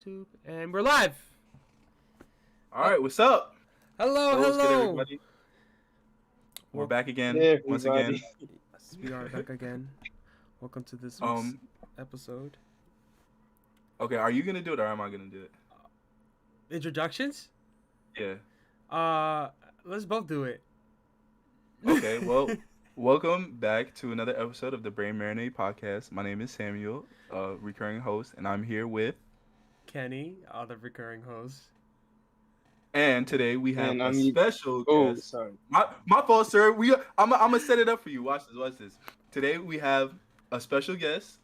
YouTube, and we're live. All right, what's up? Hello. What's good, everybody? We're back again, Hey, once everybody. again. Yes, we are back again. Welcome to this week's Um, episode. okay, are you gonna do it or am I gonna do it? Introductions? Yeah. Let's both do it. Okay, well, welcome back to another episode of the Marinade podcast. My name is Samuel, recurring host, and I'm here with. Kenny, other recurring host. And today we have And a I'm special Oh, guest. sorry. My fault, sir. I'm gonna set it up for you. Watch this. Today we have a special guest,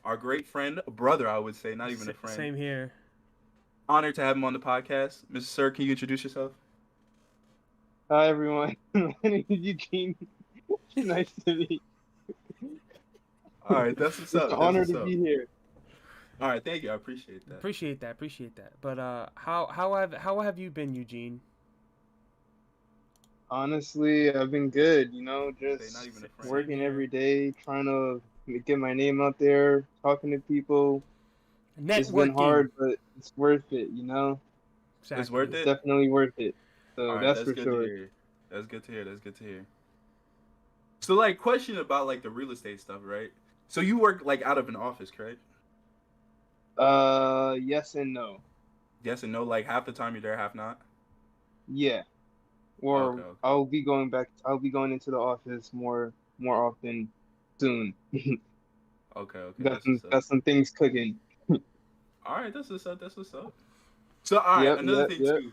our great friend, brother, I would say, not even a friend. Same here. Honored to have him on the podcast, Mr. Sir. Can you introduce yourself? Hi, everyone. My name is Eugene. Nice to meet you. All right, that's what's It's up. an That's honor what's to up. be here. All right, thank you. I appreciate that. Appreciate that. But how have you been, Eugene? Honestly, I've been good, Say just not even a friend. working here. every day, trying to get my name out there, talking to people. Networking. It's been hard, but it's worth it, Exactly. It's worth It's it? definitely worth it. So All right, that's that's for good sure. to hear. That's good to hear. So, like, question about like the real estate stuff, right? So you work like out of an office, correct? Yes and no. Yes and no. Like half the time you're there, half not. Yeah. Or Okay. I'll be going into the office more often soon. Okay. Got That's what's up. some things cooking. All right, that's what's up. So, all right, another thing Yep. too.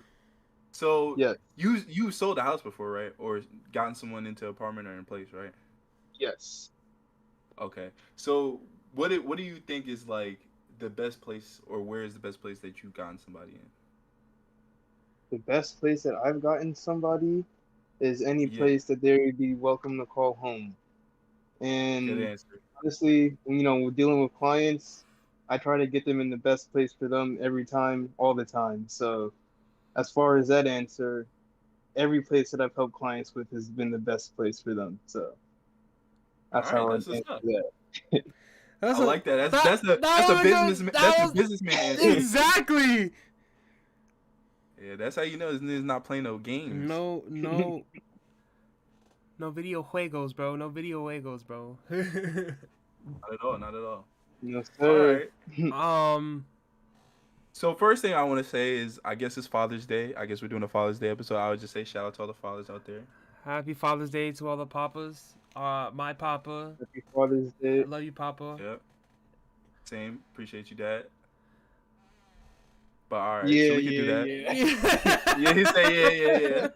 So Yeah. you sold a house before, right? Or gotten someone into an apartment or in place, right? Yes. Okay. So what do you think is like the best place, or where is the best place that you've gotten somebody in? The best place that I've gotten somebody is any Yeah. place that they would be welcome to call home. Good And answer. honestly, we're dealing with clients, I try to get them in the best place for them every time, all the time. So as far as that answer, every place that I've helped clients with has been the best place for them. So All that's right, how I that's what's answer up. that. I like that. That's a businessman answer. Exactly. Yeah, that's how you know this nigga's not playing no games. No video juegos, bro. No video juegos, bro. Not at all. No, All sir. right. So first thing I want to say is, I guess it's Father's Day. I guess we're doing a Father's Day episode. I would just say shout out to all the fathers out there. Happy Father's Day to all the papas. My papa. Happy Father's Day. I love you, papa. Yep. Same. Appreciate you, Dad. But all right, Yeah, so we can do that. yeah. Yeah, he said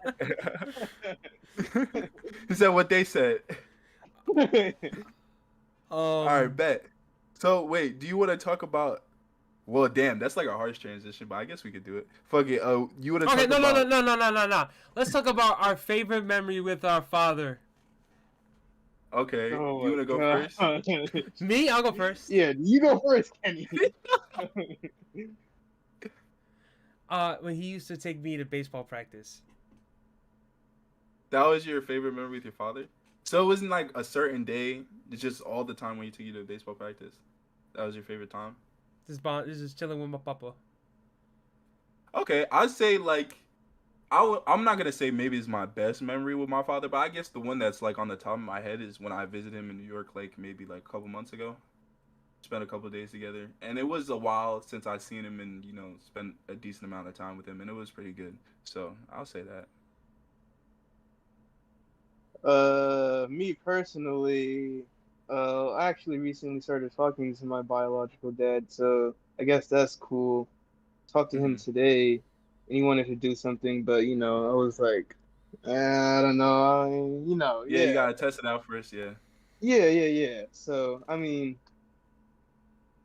yeah. He said what they said. All right, bet. So wait, do you want to talk about? Well, damn, that's like a harsh transition, but I guess we could do it. Fuck it. You want to Okay, talk about? no. Let's talk about our favorite memory with our father. Okay, Oh you want to go first? Me? I'll go first. Yeah, you go first, Kenny. When he used to take me to baseball practice. That was your favorite memory with your father? So it wasn't like a certain day, it's just all the time when he took you to baseball practice? That was your favorite time? This is chilling with my papa. Okay, I'd say like, I'm not going to say maybe it's my best memory with my father, but I guess the one that's like on the top of my head is when I visited him in New York like maybe like a couple months ago. Spent a couple of days together. And it was a while since I seen him and, spent a decent amount of time with him, and it was pretty good. So I'll say that. Me personally, I actually recently started talking to my biological dad, so I guess that's cool. Talked to him today, and he wanted to do something, but I was like, I don't know, Yeah, you yeah, gotta test it out first, yeah. yeah. So I mean,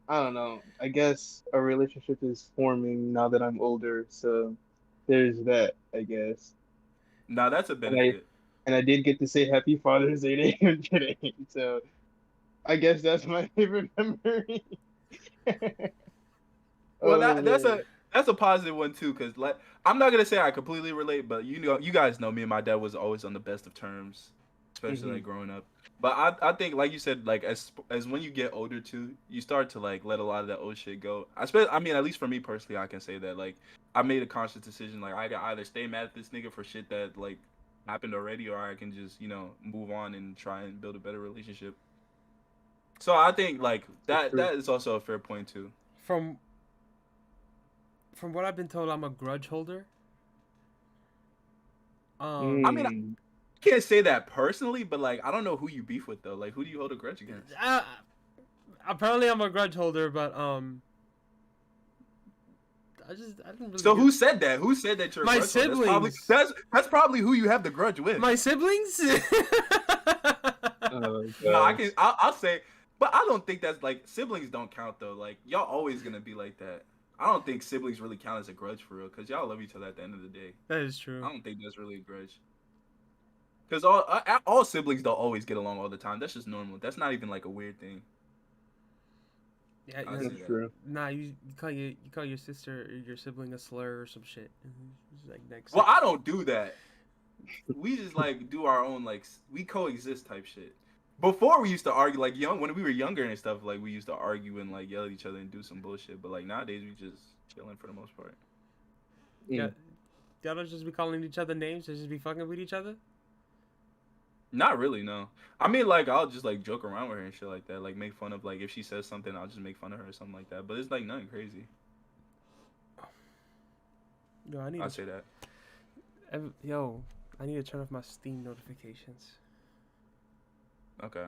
I don't know. I guess a relationship is forming now that I'm older, so there's that, I guess. Nah, that's a And I benefit. and I did get to say Happy Father's Day to him today, so I guess that's my favorite memory. Well, Oh man. that's a positive one too, cause I'm not gonna say I completely relate, but you guys know me and my dad was always on the best of terms. especially Mhm. like growing up. But I think like you said, like as when you get older too, you start to like let a lot of that old shit go. I mean, at least for me personally, I can say that like I made a conscious decision. Like I got either stay mad at this nigga for shit that like happened already, or I can just move on and try and build a better relationship. So I think like So that true. is also a fair point too. From what I've been told, I'm a grudge holder. I mean, I Mm. can't say that personally, but like I don't know who you beef with though. Like who do you hold a grudge against? uh, Apparently I'm a grudge holder, but I didn't really So get who said that? Who said that you're a my grudge holder? siblings. That's probably who you have the grudge with. My siblings. Oh No, gosh. I'll say, but I don't think that's like siblings don't count though. Like y'all always gonna be like that. I don't think siblings really count as a grudge for real, cause y'all love each other at the end of the day. That is true. I don't think that's really a grudge. Cause all siblings don't always get along all the time. That's just normal. That's not even like a weird thing. Yeah, I That's say that. true. nah, you call your sister or your sibling a slur or some shit. It's like next. Well, I don't do that. We just like do our own like we coexist type shit. Before we used to argue like when we were younger and stuff, like we used to argue and like yell at each other and do some bullshit. But like nowadays we just chilling for the most part. Yeah, Mm. y'all don't just be calling each other names. They just be fucking with each other. Not really, no. I mean, like I'll just like joke around with her and shit like that, like make fun of like if she says something, I'll just make fun of her or something like that. But it's like nothing crazy. Yo, I need I to. say that. Yo, I need to turn off my Steam notifications. Okay.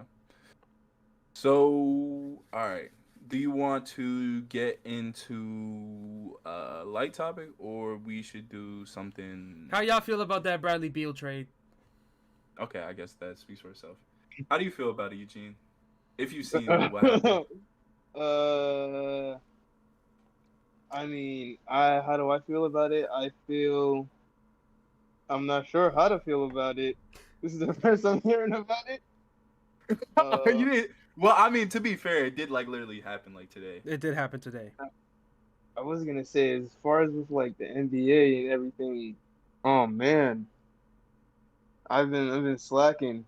So, all right. Do you want to get into a light topic, or we should do something? How y'all feel about that Bradley Beal trade? Okay, I guess that speaks for itself. How do you feel about it, Eugene? If you've seen what happened. uh, I mean, I how do I feel about it? I feel I'm not sure how to feel about it. This is the first I'm hearing about it. Uh, You did well. I mean, to be fair, it did like literally happen like today. It did happen today. I was gonna say as far as with like the NBA and everything. Oh man, I've been slacking.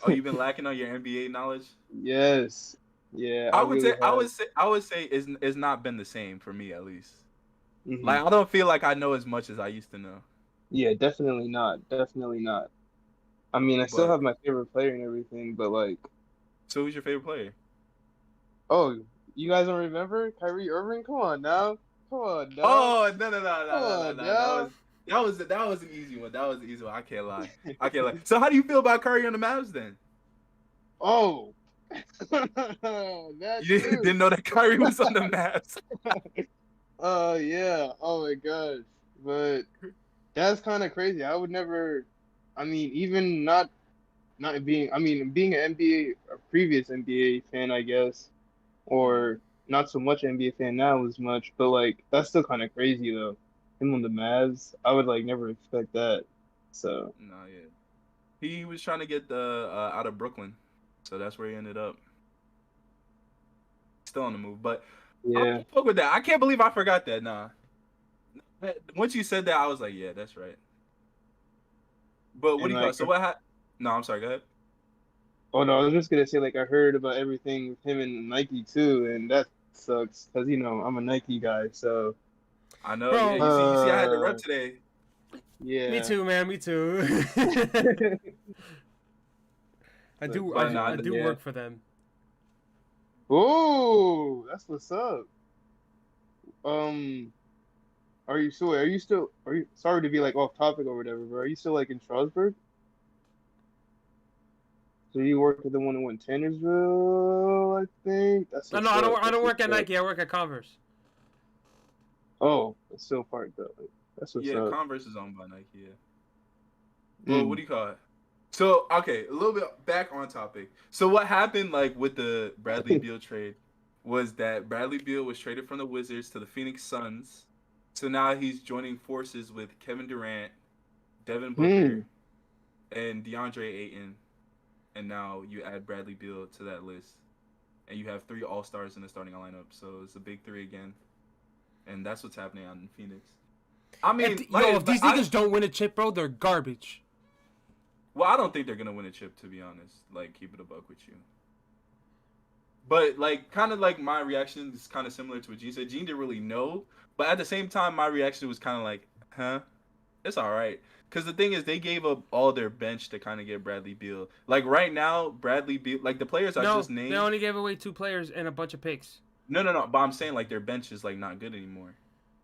Oh, you've been lacking on your NBA knowledge. Yes, yeah, I I would really say, have. it's not been the same for me at least. Hmm. Like I don't feel like I know as much as I used to know. Yeah, definitely not. Definitely not. I mean, I still But have my favorite player and everything, but like, so who's your favorite player? oh, you guys don't remember Kyrie Irving? Come on now, come on now, Oh no come no no on no! That now. was that was an easy one. That was an easy one. I can't lie. I can't lie. So how do you feel about Curry on the Mavs then? Oh, that You too. didn't know that Kyrie was on the Mavs. Yeah. Oh my gosh. But that's kind of crazy. I would never. I mean, even not being. I mean, being an NBA, a previous NBA fan, I guess, Mm, or not so much NBA fan now as much. But like, that's still kind of crazy though. Him on the Mavs, I would like never expect that. So no, yeah. He was trying to get the out of Brooklyn, so that's where he ended up. Still on the move, but I yeah. fuck with that. I can't believe I forgot that. Nah, once you said that, I was like, yeah, that's right. But what And do you call it? like, So what happened? No, I'm sorry. Go ahead. oh no, I was just gonna say like I heard about everything with him and Nike too, and that sucks because I'm a Nike guy. So I know. Yeah, Bro, you see, I had to rep uh, today. me yeah. too, man. Me too. But But nah, I do yeah. work for them. Oh, that's what's up. Um, are you still? Are you still? Are you? Sorry to be like off topic or whatever, but are you still like in Strasbourg? So you work at the one in Tannersville, I think. That's No, no, what's up. I That's don't what's work at up. Nike. I work at Converse. Oh, it's still part though. That's what's yeah, up. Converse is owned by Nike. Yeah. But what Mm. do you call it? So okay, a little bit back on topic. So what happened like with the Bradley Beal trade was that Bradley Beal was traded from the Wizards to the Phoenix Suns. So now he's joining forces with Kevin Durant, Devin Booker, Hmm. and DeAndre Ayton. And now you add Bradley Beal to that list. And you have three All Stars in the starting lineup. So it's a big three again. And that's what's happening out in Phoenix. I mean, If these I niggas don't win a chip, bro, they're garbage. Well, I don't think they're gonna win a chip, to be honest. Like, keep it a buck with you. But like, kind of like my reaction is kind of similar to what Gene said. Gene didn't really know, but at the same time, my reaction was kind of like, huh, it's all right. Because the thing is, they gave up all their bench to kind of get Bradley Beal. Like right now, Bradley Beal, like the players I No, just they named. only gave away 2 players and a bunch of picks. No. But I'm saying like their bench is like not good anymore.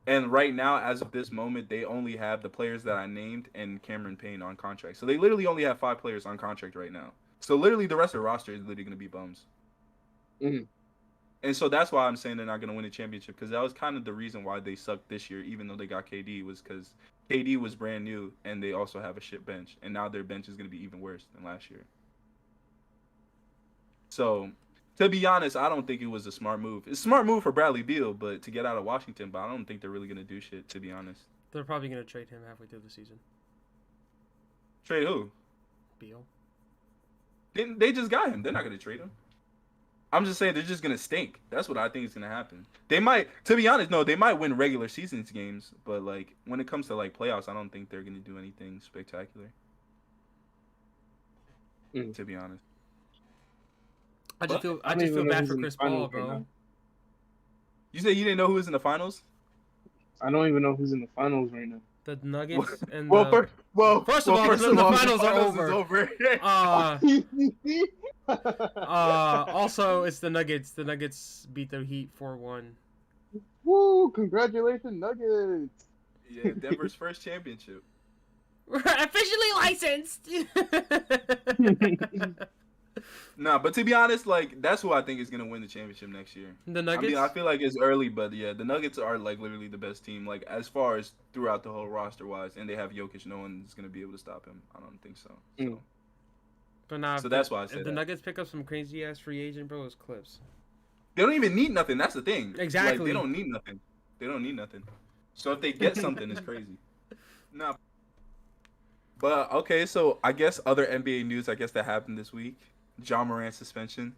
And right now, as of this moment, they only have the players that I named and Cameron Payne on contract. So they literally only have 5 players on contract right now. So literally, the rest of the roster is literally going to be bums. Mhm. And so that's why I'm saying they're not going to win a championship, because that was kind of the reason why they sucked this year, even though they got KD, was because KD was brand new and they also have a shit bench. And now their bench is going to be even worse than last year. So, to be honest, I don't think it was a smart move. It's a smart move for Bradley Beal, but to get out of Washington, but I don't think they're really going to do shit, to be honest. They're probably gonna trade him halfway through the season. Trade who? Beal. They just got him. They're not going to trade him. I'm just saying they're just gonna stink. That's what I think is gonna happen. They might, to be honest, no, they might win regular season games, but like when it comes to like playoffs, I don't think they're gonna do anything spectacular. To be honest, I just feel I don't even know bad who's for in the Chris Paul, finals right bro. now. you said you didn't know who was in the finals. I don't even know who's in the finals right now. The Nuggets and Well, the first of all, the finals are is over. over. Also, it's the Nuggets. The Nuggets beat the Heat 4-1. Woo! Congratulations, Nuggets. Yeah, Denver's first championship. We're officially licensed. Nah, but to be honest, like that's who I think is gonna win the championship next year. The Nuggets. I mean, I feel like it's early, but yeah, the Nuggets are like literally the best team, like as far as throughout the whole roster wise, and they have Jokic. No one's gonna be able to stop him. I don't think so. So, But nah, so that's why I said if the that. Nuggets pick up some crazy ass free agent, bro, it's Clips. They don't even need nothing. That's the thing. Exactly. Like, they don't need nothing. They don't need nothing. So if they get something, it's crazy. Nah. But okay, so I guess other NBA news, I guess that happened this week. Ja Morant suspension.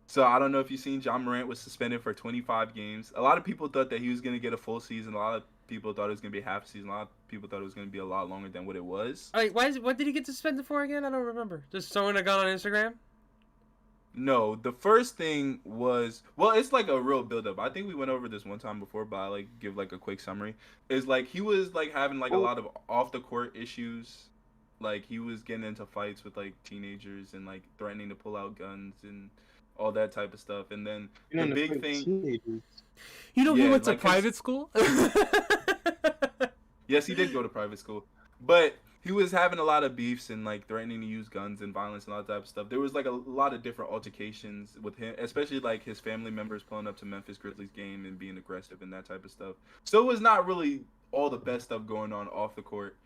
So I don't know if you've seen, Ja Morant was suspended for 25 games. A lot of people thought that he was gonna get a full season. A lot of people thought it was gonna be a half season. A lot of people thought it was gonna be a lot longer than what it was. Wait, what did he get suspended for again? I don't remember. Just throwing a gun on Instagram? No, the first thing was, well, it's like a real buildup. I think we went over this one time before, but I like give like a quick summary. Is like he was like having like a lot of off the court issues. Like he was getting into fights with like teenagers and like threatening to pull out guns and all that type of stuff. And then the big thing, Teenagers. You know, he Yeah, went to like his- private school. yes, he did go to private school, but he was having a lot of beefs and like threatening to use guns and violence and all that type of stuff. There was like a lot of different altercations with him, especially like his family members pulling up to Memphis Grizzlies game and being aggressive and that type of stuff. So it was not really all the best stuff going on off the court.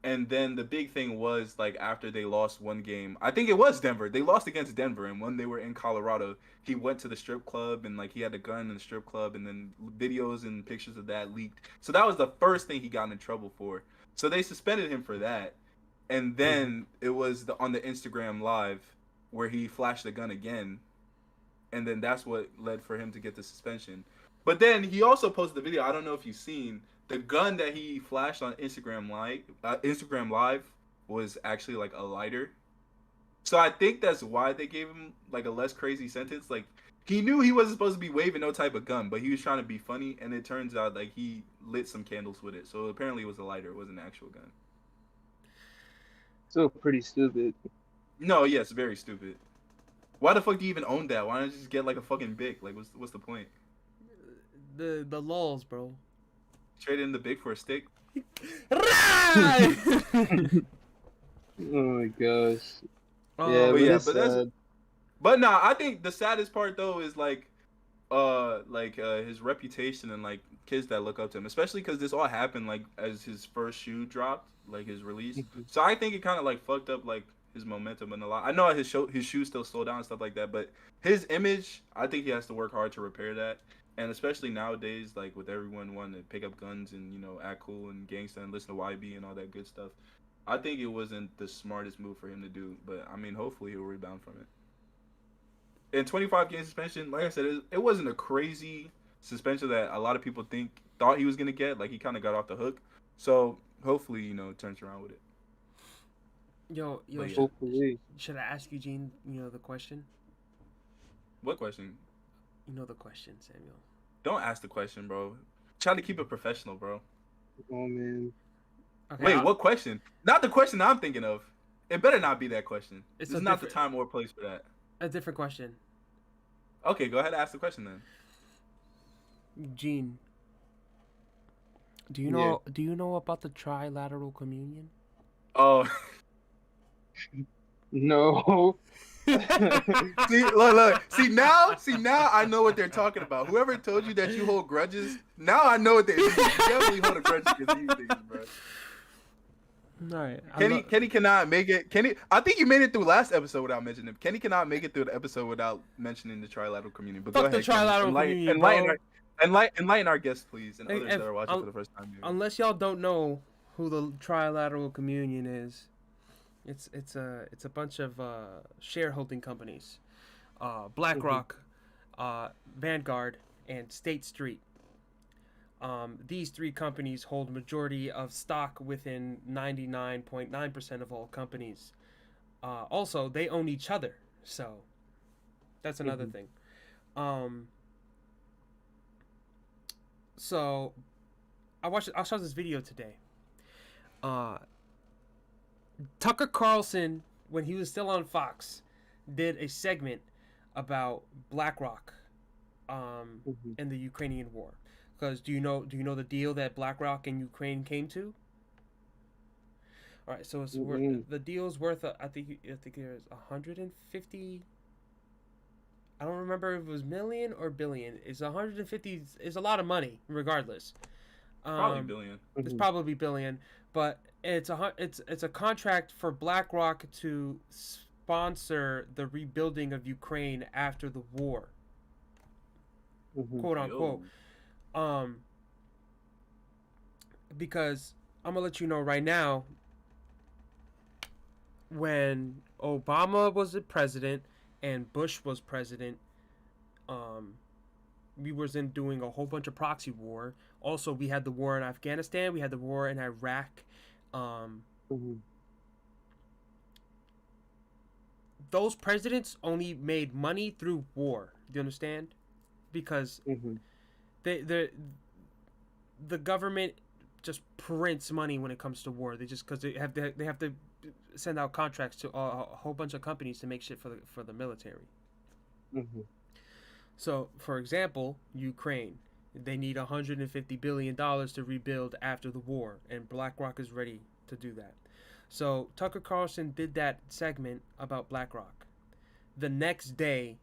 And then the big thing was like after they lost one game, I think it was Denver. They lost against Denver, and when they were in Colorado, he went to the strip club and like he had a gun in the strip club, and then videos and pictures of that leaked. So that was the first thing he got in trouble for. So they suspended him for that, and then it was on the Instagram live where he flashed the gun again, and then that's what led for him to get the suspension. But then he also posted the video. I don't know if you've seen. The gun that he flashed on Instagram Live was actually like a lighter. So I think that's why they gave him like a less crazy sentence. Like he knew he wasn't supposed to be waving no type of gun, but he was trying to be funny, and it turns out like he lit some candles with it. So apparently it was a lighter. It wasn't an actual gun. Still pretty stupid. No, yes, very stupid. Why the fuck do you even own that? Why don't you just get like a fucking Bic? Like what's the point? The lulls, bro. Trade in the Bic for a stick? Right! Oh my gosh. Oh, Yeah, but yeah, it's but that's- sad. But nah, I think the saddest part though is like his reputation and like kids that look up to him, especially because this all happened like as his first shoe dropped, like his release. So I think it kind of like fucked up like his momentum and a lot. I know his shoes still slow down and stuff like that, but his image, I think he has to work hard to repair that. And especially nowadays, like with everyone wanting to pick up guns and act cool and gangsta and listen to YB and all that good stuff, I think it wasn't the smartest move for him to do. But I mean, hopefully he'll rebound from it. And 25 game suspension, like I said, it wasn't a crazy suspension that a lot of people thought he was gonna get. Like he kind of got off the hook. So hopefully, it turns around with it. Yo, But yeah, Hopefully. should I ask Eugene? The question. what question? You know the question, Samuel. Don't ask the question, bro. Try to keep it professional, bro. Oh man. Okay, Wait, what question? Not the question I'm thinking of. It better not be that question. it's This a is not the different time or place for that. a different question. Okay, go ahead and ask the question then. Eugene, do you Yeah. know about the trilateral communion? Oh, No. see now I know what they're talking about. Whoever told you that you hold grudges, now I know what they mean. You definitely hold a grudge against these things, bro. All right, Kenny cannot make it. Kenny, I think you made it through last episode without mentioning him. Kenny cannot make it through the episode without mentioning the trilateral community. But go fuck the ahead, Kenny. trilateral communion, bro. Enlighten our guests, please, and others that are watching for the first time. Maybe. Unless y'all don't know who the trilateral communion is, it's a bunch of shareholding companies, BlackRock, Vanguard, and State Street. These three companies hold majority of stock within 99.9% of all companies. Also, they own each other, so that's another thing. So I saw this video today. Tucker Carlson, when he was still on Fox, did a segment about BlackRock and the Ukrainian war. Because do you know the deal that BlackRock and Ukraine came to? All right, so the deal's worth I think there's 150. I don't remember if it was million or billion. It's 150 is a lot of money, regardless. Probably billion. It's probably billion, but it's a contract for BlackRock to sponsor the rebuilding of Ukraine after the war, quote unquote. Because I'm gonna let you know right now, when Obama was the president and Bush was president, we was in doing a whole bunch of proxy war. Also, we had the war in Afghanistan. We had the war in Iraq. Those presidents only made money through war. Do you understand? Because the government just prints money when it comes to war. Because they have to send out contracts to a whole bunch of companies to make shit for the military. So, for example, Ukraine, they need $150 billion to rebuild after the war, and BlackRock is ready to do that. So Tucker Carlson did that segment about BlackRock. The next day,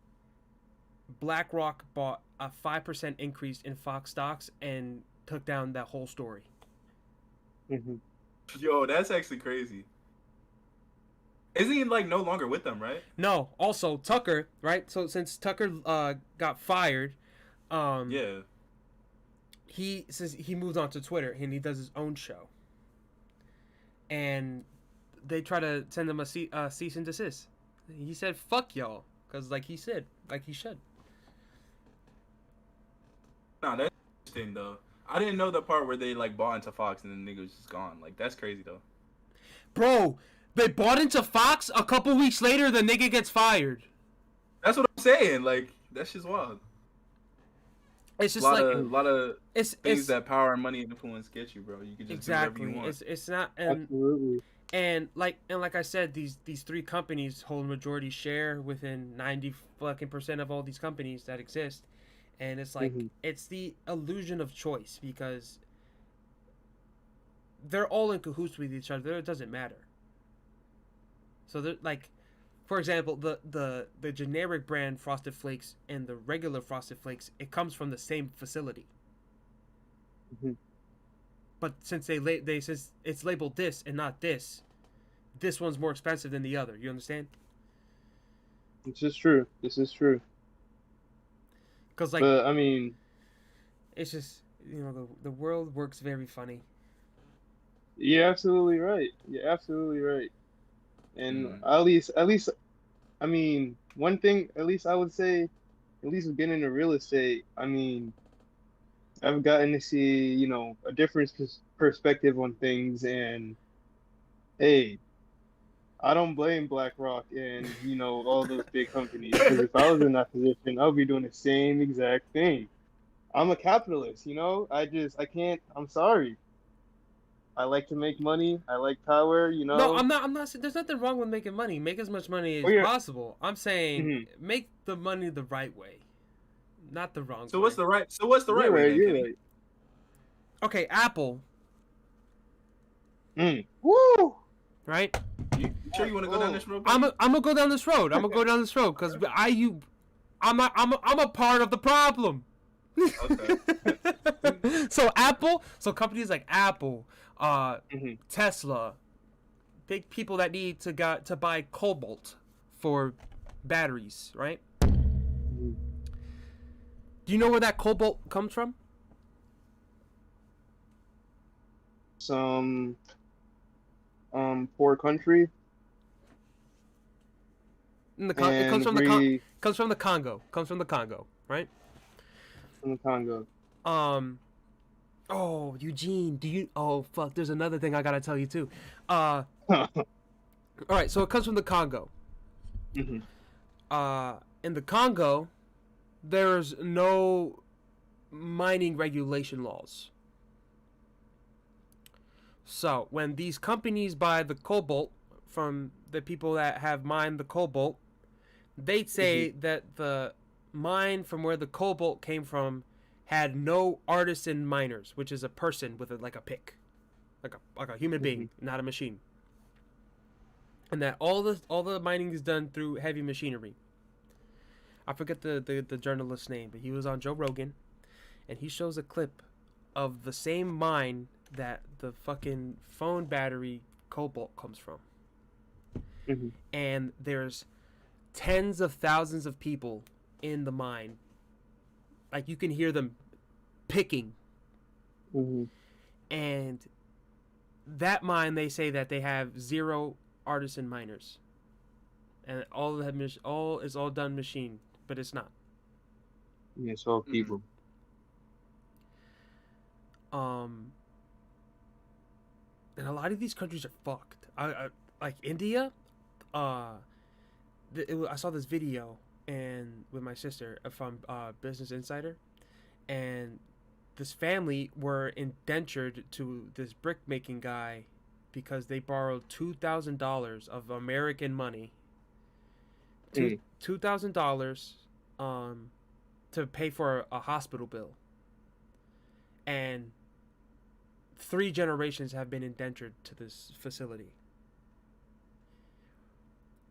BlackRock bought a 5% increase in Fox stocks and took down that whole story. Yo, that's actually crazy. Isn't he no longer with them, right? No. Also, Tucker, right? So since Tucker got fired, yeah, he says he moved on to Twitter and he does his own show. And they try to send him a cease and desist. He said, "Fuck y'all," because he said, he should. Nah, that's interesting though. I didn't know the part where they bought into Fox and then the nigga was just gone. That's crazy though. Bro, they bought into Fox. A couple weeks later, the nigga gets fired. That's what I'm saying. That's just wild. It's just a lot of things that power and money and influence get you, bro. You can just do whatever you want. It's not Absolutely. And like I said, these three companies hold majority share within 90% of all these companies that exist, and it's it's the illusion of choice because they're all in cahoots with each other. It doesn't matter. So they're for example, the generic brand Frosted Flakes and the regular Frosted Flakes, it comes from the same facility. But since since it's labeled this and not this one's more expensive than the other. You understand? This is true. Because but I mean, it's just the world works very funny. you're absolutely right. And at least, I mean, one thing, at least I would say, at least with getting into real estate, I mean, I've gotten to see, a different perspective on things. And hey, I don't blame BlackRock and all those big companies because if I was in that position, I would be doing the same exact thing. I'm a capitalist, I can't. I'm sorry. I like to make money. I like power. No, I'm not. I'm not. There's nothing wrong with making money. Make as much money Oh as yeah. possible. I'm saying Mhm. make the money the right way, not the wrong So way. what's the right? So what's the You're right way right. then, You're Kenny? right. Okay, Apple, Woo! right? You sure you want to go down this road? I'm buddy? gonna go down this road. I'm gonna go down this road because I'm a part of the problem. Okay. So Apple, so companies like Apple, Mhm. Tesla, big people that need to buy cobalt for batteries, right? Mhm. Do you know where that cobalt comes from? Some poor country It comes and from agree comes from the Congo. Comes from the Congo, right? from the Congo. Oh, Eugene, do you? Oh, fuck. There's another thing I gotta tell you too. All right. So it comes from the Congo. Mhm. In the Congo, there's no mining regulation laws. So when these companies buy the cobalt from the people that have mined the cobalt, they'd say that the mine from where the cobalt came from had no artisan miners, which is a person with like a pick, like a human being, not a machine, and that all the mining is done through heavy machinery. I forget the journalist's name, but he was on Joe Rogan, and he shows a clip of the same mine that the fucking phone battery cobalt comes from, Mhm. and there's tens of thousands of people in the mine. Like you can hear them picking, Mhm. and that mine they say that they have zero artisan miners, and all is all done machine, but it's not. Yeah, it's all Mhm. people. Um, and a lot of these countries are fucked. I like India. Uh, I saw this video and with my sister from Business Insider, and this family were indentured to this brick making guy because they borrowed $2,000 of American money. Mm. $2,000 to pay for a hospital bill, and 3 generations have been indentured to this facility,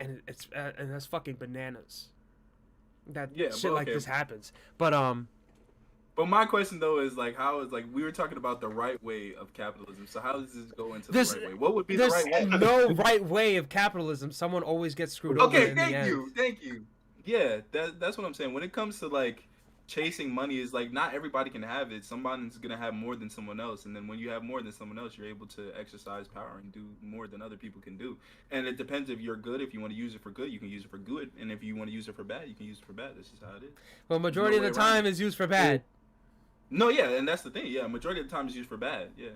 and that's fucking bananas. That Yeah, shit but like okay. this happens, but But my question though is like, how is like we were talking about the right way of capitalism. So how does this go into the there's right way? What would be the there's right way? no right way of capitalism. Someone always gets screwed over Okay, in the end. thank you. Yeah, that's what I'm saying. When it comes to like chasing money, is like not everybody can have it. Somebody's gonna have more than someone else, and then when you have more than someone else, you're able to exercise power and do more than other people can do. And it depends if you're good. If you want to use it for good, you can use it for good, and if you want to use it for bad, you can use it for bad. This is how it is. Well, There's no majority of way the around time it. is used for bad. No, yeah, and that's the thing. Yeah, majority of the time is used for bad. Yeah.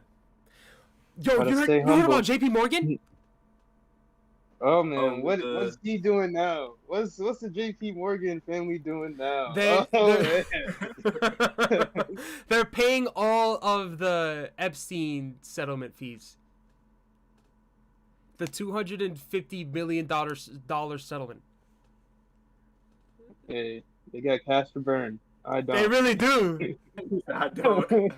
Yo, Gotta you stay heard humble. about J.P. Morgan? Oh Oh, man, with what's the he doing now? What's the JP Morgan family doing now? They Oh they're, man. they're paying all of the Epstein settlement fees. The $250 million settlement. Hey, they got cash to burn. I They don't. really do. I don't.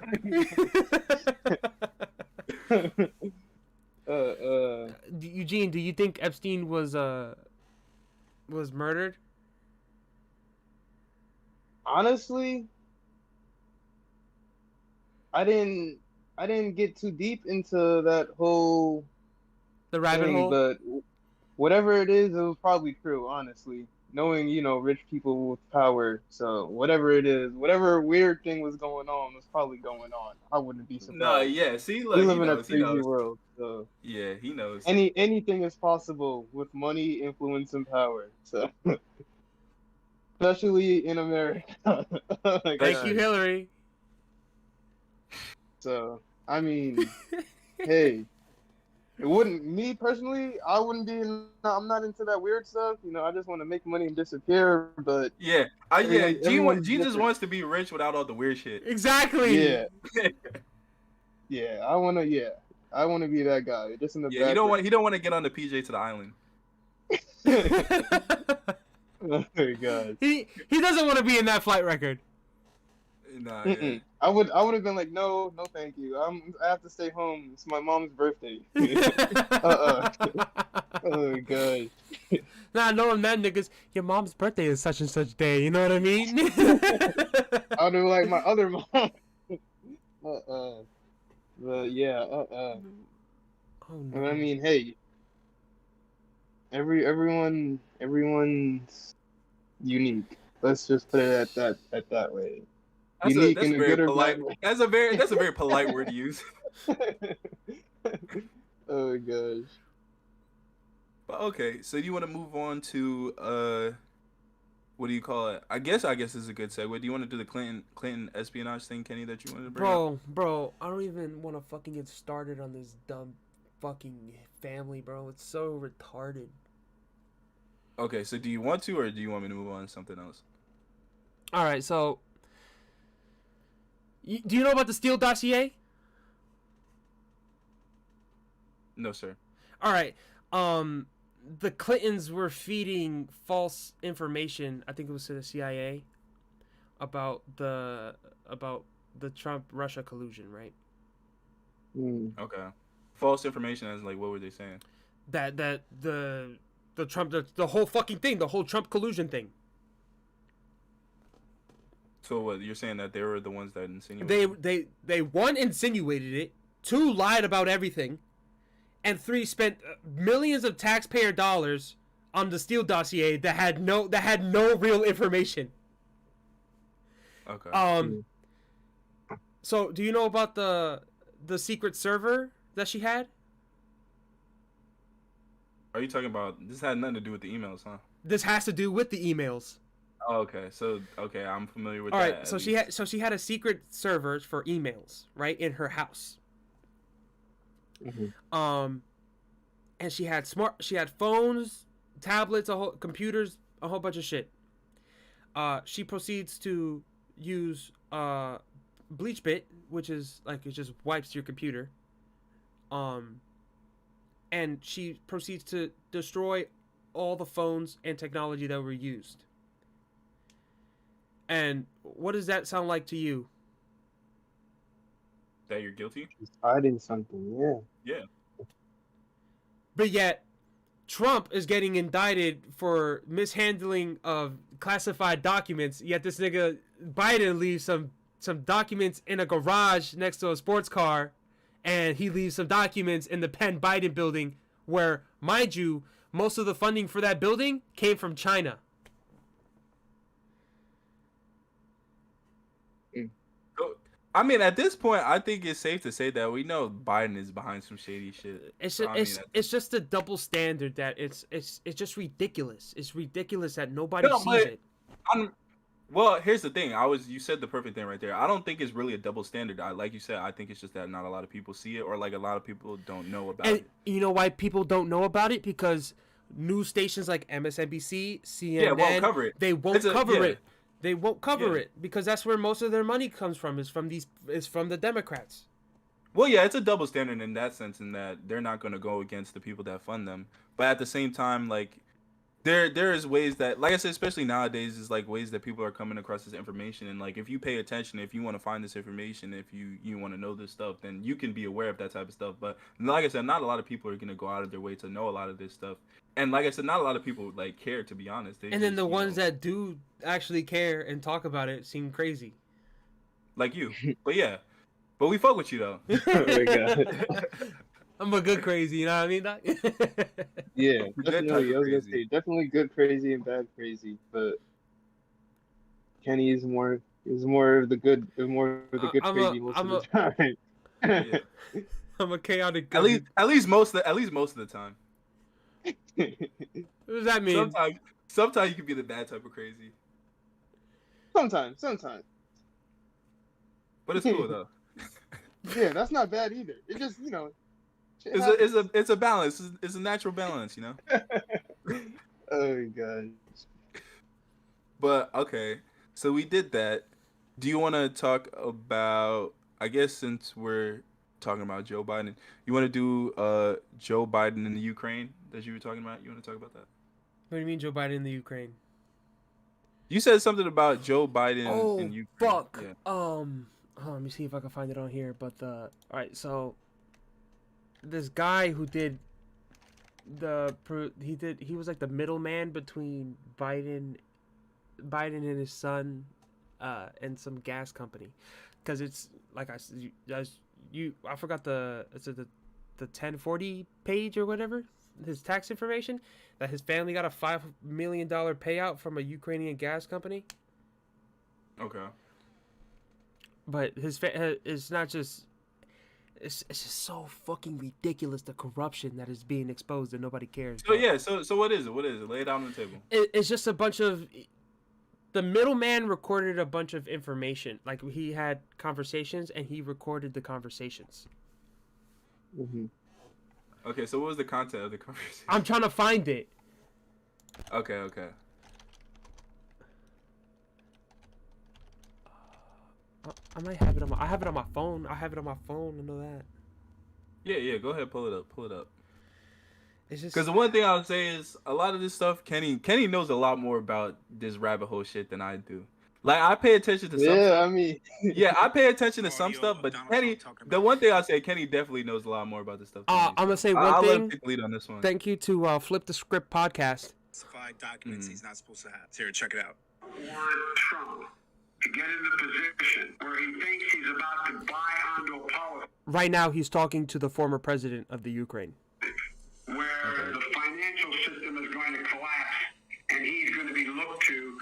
Eugene, do you think Epstein was murdered? Honestly, I didn't I didn't get too deep into that whole The rabbit thing, hole? but whatever it is, it was probably true, honestly. Knowing, rich people with power, so whatever it is, whatever weird thing was going on was probably going on. I wouldn't be No, surprised. yeah. See, We look, he live in a knows. He crazy knows. world, so Yeah, he knows. anything is possible with money, influence, and power. So especially in America. Oh my Thank you, God. Especially. Hillary. So I mean, hey, It wouldn't. Me personally, I wouldn't be. I'm not into that weird stuff. I just want to make money and disappear. But Yeah, everyone's Gene just different. wants to be rich without all the weird shit. Exactly. Yeah, yeah. I wanna. Yeah, I wanna be that guy. Just in the Yeah, background. he don't want to get on the PJ to the island. Oh my gosh. He doesn't want to be in that flight record. Nah, yeah. I would have been like, no, no, thank you. I have to stay home. It's my mom's birthday. Oh my gosh. Nah, knowing that niggas, your mom's birthday is such and such day. You know what I mean? I would have like my other mom. But yeah. Oh, And no. I mean, hey, everyone's unique. Let's just put it at that way. Unique That's in a a very good or polite. bad way. That's a very polite word to use. Oh my gosh. But okay, so you want to move on to what do you call it? I guess this is a good segue. Do you want to do the Clinton espionage thing, Kenny, that you wanted to bring up? Bro, I don't even want to fucking get started on this dumb fucking family, bro. It's so retarded. Okay, so do you want to, or do you want me to move on to something else? All right, so do you know about the Steele dossier? No, sir. All right. The Clintons were feeding false information. I think it was to the CIA about the Trump Russia collusion, right? Okay. False information as like what were they saying? That the Trump the whole fucking thing, the whole Trump collusion thing. So what you're saying that they were the ones that insinuated? They one insinuated it, two lied about everything, and three spent millions of taxpayer dollars on the Steele dossier that had no real information. Okay. So do you know about the secret server that she had? Are you talking about this had nothing to do with the emails, huh? This has to do with the emails. Oh, okay. So I'm familiar with All that. right, so she had a secret server for emails, right, in her house. And she had phones, tablets, computers, a whole bunch of shit. She proceeds to use BleachBit, which is like it just wipes your computer. And she proceeds to destroy all the phones and technology that were used. And what does that sound like to you? That you're guilty? She's hiding something, yeah. Yeah. But yet, Trump is getting indicted for mishandling of classified documents. Yet this nigga Biden leaves some documents in a garage next to a sports car, and he leaves some documents in the Penn Biden building, where, mind you, most of the funding for that building came from China. I mean, at this point, I think it's safe to say that we know Biden is behind some shady shit. It's just a double standard that it's just ridiculous. It's ridiculous that nobody sees it. Well, here's the thing. You said the perfect thing right there. I don't think it's really a double standard. Like you said, I think it's just that not a lot of people see it, or like a lot of people don't know about it. You know why people don't know about it? Because news stations like MSNBC, CNN, won't cover it. They won't cover it. They won't cover it because that's where most of their money comes from. Is from the Democrats. Well, yeah, it's a double standard in that sense, in that they're not going to go against the people that fund them, but at the same time, like there is ways that, like I said, especially nowadays, is like ways that people are coming across this information, and like if you pay attention, if you want to find this information, if you want to know this stuff, then you can be aware of that type of stuff. But like I said, not a lot of people are going to go out of their way to know a lot of this stuff. And like I said, not a lot of people like care, to be honest. Then the ones that do actually care and talk about it seem crazy. Like you. But yeah. But we fuck with you though. Oh my god. I'm a good crazy, you know what I mean, Doc? Yeah, definitely. I was gonna say definitely good crazy and bad crazy, but Kenny is more of the good crazy most of the time. Yeah. I'm a chaotic. At least most of the time. What does that mean? Sometimes you can be the bad type of crazy. Sometimes. But it's cool though. Yeah, that's not bad either. It just Shit happens. It's a balance. It's a natural balance, you know. Oh god. But okay, so we did that. Do you want to talk about? I guess since we're talking about Joe Biden, you want to do Joe Biden in the Ukraine that you were talking about? You want to talk about that? What do you mean Joe Biden in the Ukraine? You said something about Joe Biden in Oh Ukraine. fuck. Yeah. Let me see if I can find it on here. But all right, so this guy who did he was like the middleman between Biden and his son, and some gas company, because it's like I forgot the 1040 page or whatever, his tax information, that his family got a $5 million payout from a Ukrainian gas company. Okay. But it's not just. It's just so fucking ridiculous, the corruption that is being exposed and nobody cares. So yeah, so what is it? What is it? Lay it out on the table. It's just a bunch of. The middleman recorded a bunch of information. Like, he had conversations and he recorded the conversations. Mm-hmm. Okay, so what was the content of the conversation? I'm trying to find it. Okay. I might have it on my. I have it on my phone. I know that. Yeah. Go ahead, pull it up. It's just Because the one thing I would say is a lot of this stuff, Kenny knows a lot more about this rabbit hole shit than I do. Like, I pay attention to some Yeah, stuff. I mean, Yeah, I pay attention to some stuff, but Kenny, the one thing I'll say, Kenny definitely knows a lot more about this stuff than me, I'm gonna say one I'll let him thing. take the lead on this one. Thank you to Flip the Script podcast. Documents he's not supposed to have. Here, check it out. Want Trump to get in the position where he thinks he's about to buy onto a policy Right now, he's talking to the former president of the Ukraine. where the financial system is going to collapse and he's going to be looked to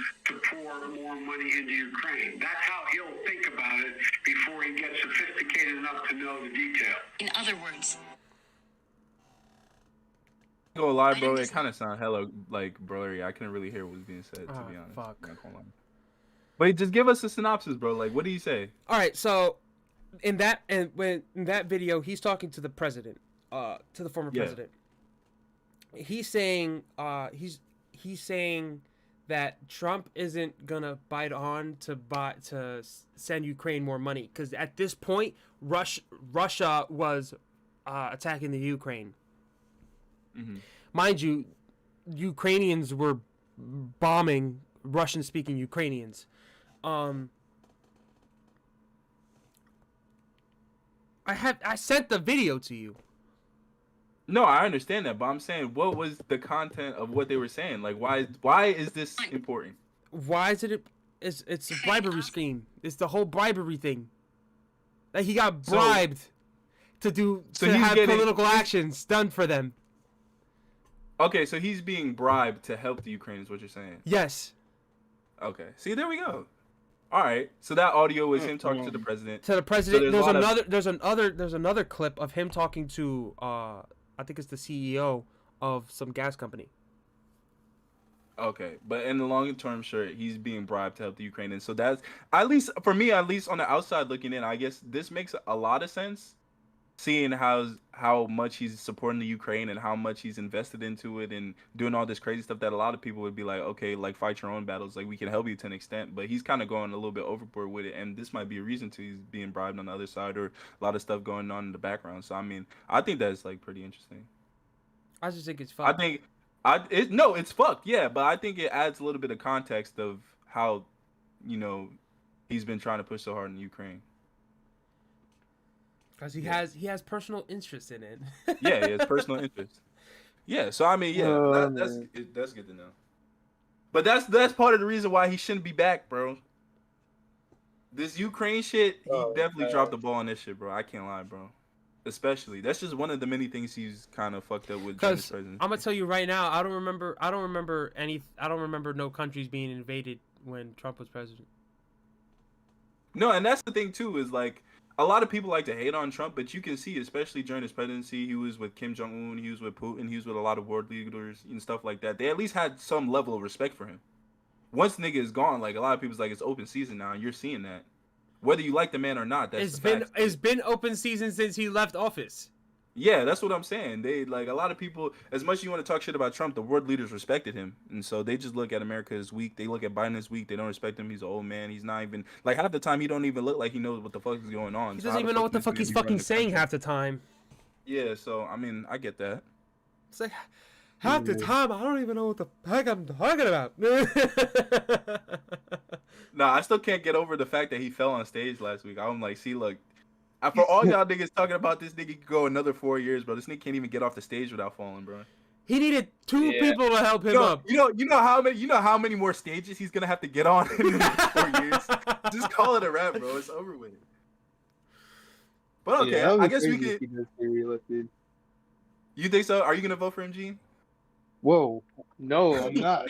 pour more money into Ukraine. That's how he'll think about it before he gets sophisticated enough to know the detail. In other words, Go lie, bro. It kind of sounded hella like blurry. I couldn't really hear what was being said, to be honest. Fuck. I'm not gonna lie. But just give us a synopsis, bro. Like, what do you say? All right, so in that video, he's talking to the president, to the former president. He's saying he's saying that Trump isn't gonna bite on to send Ukraine more money, because at this point Russia was attacking the Ukraine. Mm-hmm. Mind you, Ukrainians were bombing Russian-speaking Ukrainians. I sent the video to you. No, I understand that, but I'm saying, what was the content of what they were saying? Like, why is this important? Why is it? It's a bribery scheme. It's the whole bribery thing. That he got bribed to have political actions done for them. Okay, so he's being bribed to help the Ukraine, is what you're saying? Yes. Okay. See, there we go. All right. So that audio was him talking to the president. To the president. So there's another clip of him talking to I think it's the CEO of some gas company. Okay, but in the long term, sure, he's being bribed to help the Ukraine, and so that's, at least for me, at least on the outside looking in, I guess this makes a lot of sense, seeing how much he's supporting the Ukraine and how much he's invested into it and doing all this crazy stuff that a lot of people would be like, okay, like, fight your own battles, like, we can help you to an extent, but he's kind of going a little bit overboard with it, and this might be a reason to he's being bribed on the other side, or a lot of stuff going on in the background. So I mean, I think that's like pretty interesting. I just think it's fun. It's fucked, yeah, but I think it adds a little bit of context of how, he's been trying to push so hard in Ukraine. Because he has personal interest in it. Yeah, he has personal interest. Yeah, so I mean, yeah, that's good to know. But that's part of the reason why he shouldn't be back, bro. This Ukraine shit, he definitely dropped the ball on this shit, bro. I can't lie, bro. Especially, that's just one of the many things he's kind of fucked up with during his presidency. I'm gonna tell you right now, I don't remember no countries being invaded when Trump was president. No, and that's the thing too, is like, a lot of people like to hate on Trump, but you can see, especially during his presidency, he was with Kim Jong-un, he was with Putin, he was with a lot of world leaders and stuff like that. They at least had some level of respect for him. Once nigga is gone, like, a lot of people's like, it's open season now, and you're seeing that. Whether you like the man or not, it's been open season since he left office. Yeah, that's what I'm saying. They like a lot of people. As much as you want to talk shit about Trump, the world leaders respected him, and so they just look at America as weak. They look at Biden as weak. They don't respect him. He's an old man. He's not even like half the time he don't even look like he knows what the fuck is going on. He So doesn't how the even know fuck what the he's fuck gonna he's be running fucking the saying country? half the time. Yeah, so I mean, I get that. It's like half the time I don't even know what the heck I'm talking about. Nah, I still can't get over the fact that he fell on stage last week. I'm like, see, look, for all y'all niggas talking about this nigga could go another 4 years, bro. This nigga can't even get off the stage without falling, bro. He needed two Yeah. people to help him up. You know how many more stages he's gonna have to get on in the next 4 years. Just call it a wrap, bro. It's over with. But okay, Yeah, I guess we crazy if could. he does get reelected. You think so? Are you gonna vote for him, Gene? Whoa, no, I'm not.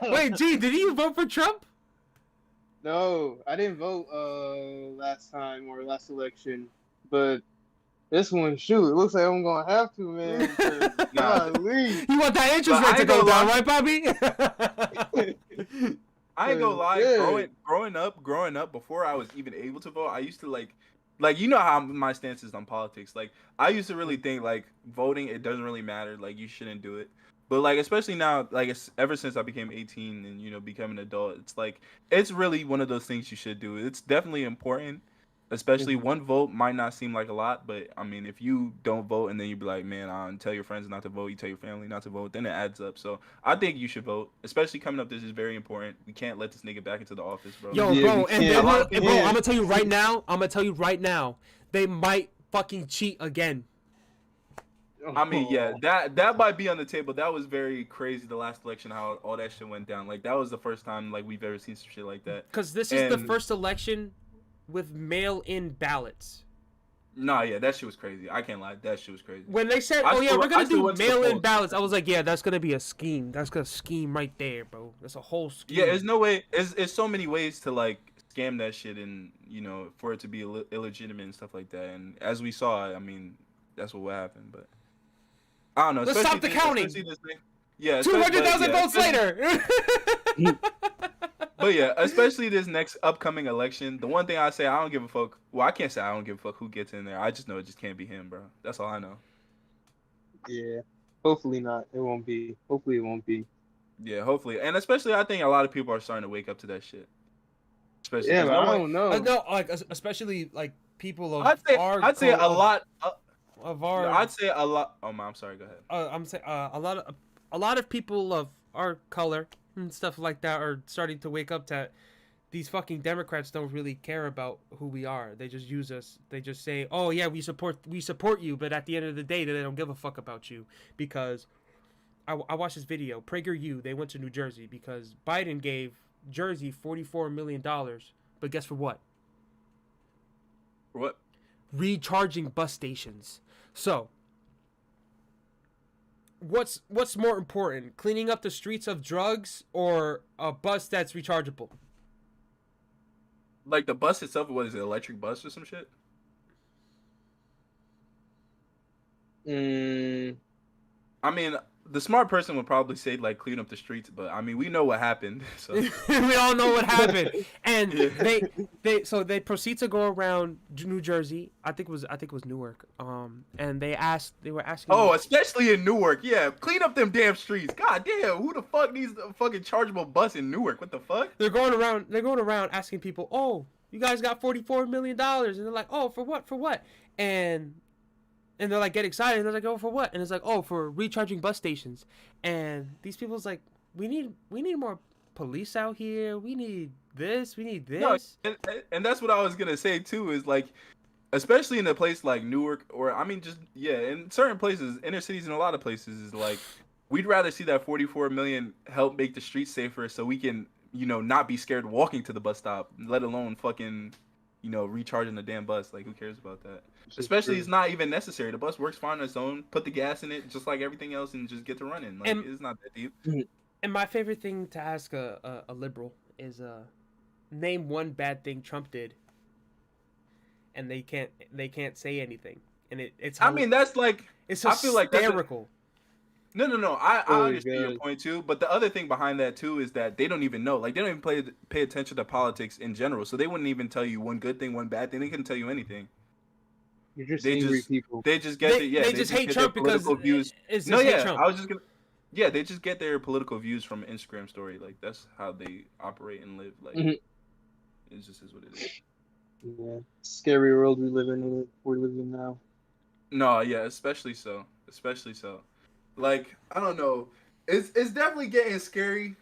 Wait, Gee, did you vote for Trump? No, I didn't vote last time or last election, but this one, shoot, it looks like I'm gonna have to, man. 'Cause, golly. You want that interest But I rate to ain't go gonna down, lie. right, Bobby? I ain't gonna lie. Yeah. Growing up, before I was even able to vote, I used to like you know how my stance is on politics. Like I used to really think like voting, it doesn't really matter. Like you shouldn't do it. But like especially now, like it's ever since I became 18 and become an adult, it's like it's really one of those things you should do. It's definitely important. Especially one vote might not seem like a lot, but I mean, if you don't vote and then you be like, man, tell your friends not to vote, you tell your family not to vote, then it adds up. So I think you should vote, especially coming up. This is very important. We can't let this nigga back into the office, bro. Yo, Yeah, bro, we and can't. they A lot will, of and people- bro, I'm gonna tell you right now, they might fucking cheat again. I mean, yeah, that might be on the table. That was very crazy. The last election, how all that shit went down. Like that was the first time like we've ever seen some shit like that. Because this is the And- first election with mail-in ballots. Nah, yeah, that shit was crazy. I can't lie, that shit was crazy. When they said, I "Oh yeah, still- we're I gonna still do went to the mail-in polls. ballots," I was like, "Yeah, that's gonna be a scheme. That's gonna scheme right there, bro. That's a whole scheme." Yeah, there's no way. It's so many ways to like scam that shit and for it to be illegitimate and stuff like that. And as we saw, I mean, that's what happened. But I don't know. Let's stop the counting. Especially this thing. Yeah, 200,000 votes later. But yeah, especially this next upcoming election. The one thing I say, I don't give a fuck. Well, I can't say I don't give a fuck who gets in there. I just know it just can't be him, bro. That's all I know. Yeah, hopefully not. It won't be. Hopefully it won't be. Yeah, hopefully, and especially I think a lot of people are starting to wake up to that shit. Especially, Yeah, 'cause but I no one- don't know. No, like especially like people of I'd say a lot. of our. I'd say a lot. Oh my, I'm sorry. Go ahead. I'm saying a lot of people of our color and stuff like that are starting to wake up that these fucking Democrats don't really care about who we are. They just use us. They just say, "Oh yeah, we support you," but at the end of the day, they don't give a fuck about you because I watched this video. PragerU, they went to New Jersey because Biden gave Jersey $44 million, but guess for what? What? Recharging bus stations. So, what's more important, cleaning up the streets of drugs or a bus that's rechargeable? Like the bus itself, what is it? Electric bus or some shit? I mean, the smart person would probably say like clean up the streets, but I mean we know what happened. So We all know what happened. And Yeah. they proceed to go around New Jersey. I think it was Newark. And they were asking. oh, especially in Newark, yeah, clean up them damn streets. God damn, who the fuck needs a fucking chargeable bus in Newark? What the fuck? They're going around asking people, "Oh, you guys got $44 million," and they're like, "Oh, for what?" And they're like, get excited, and they're like, "Oh, for what?" And it's like, "Oh, for recharging bus stations." And these people's like, we need more police out here. We need this. We need No, this. and that's what I was gonna say too. Is like, especially in a place like Newark, or I mean, just in certain places, inner cities, in a lot of places, is like, we'd rather see that 44 million help make the streets safer, so we can, not be scared walking to the bus stop, let alone fucking, recharging the damn bus. Like, who cares about that? Especially, it's not even necessary. The bus works fine on its own. Put the gas in it, just like everything else, and just get to running. Like, And- it's not that deep. And my favorite thing to ask a liberal is name one bad thing Trump did, and they can't say anything. And it's I mean, that's like, it's I feel like that's a- hysterical. No. I Oh, understand your God. point too, but the other thing behind that too is that they don't even know. Like, they don't even pay attention to politics in general, so they wouldn't even tell you one good thing, one bad thing. They couldn't tell you anything. You're just They angry just people. they just get They just hate get Trump their because political views. it's No, just hate yeah, Trump. I was just gonna. Yeah, they just get their political views from an Instagram story. Like that's how they operate and live. Like Mhm. it just is what it is. Yeah, scary world we live in. We're living now. No, yeah, especially so. Especially so. Like, I don't know. It's definitely getting scary.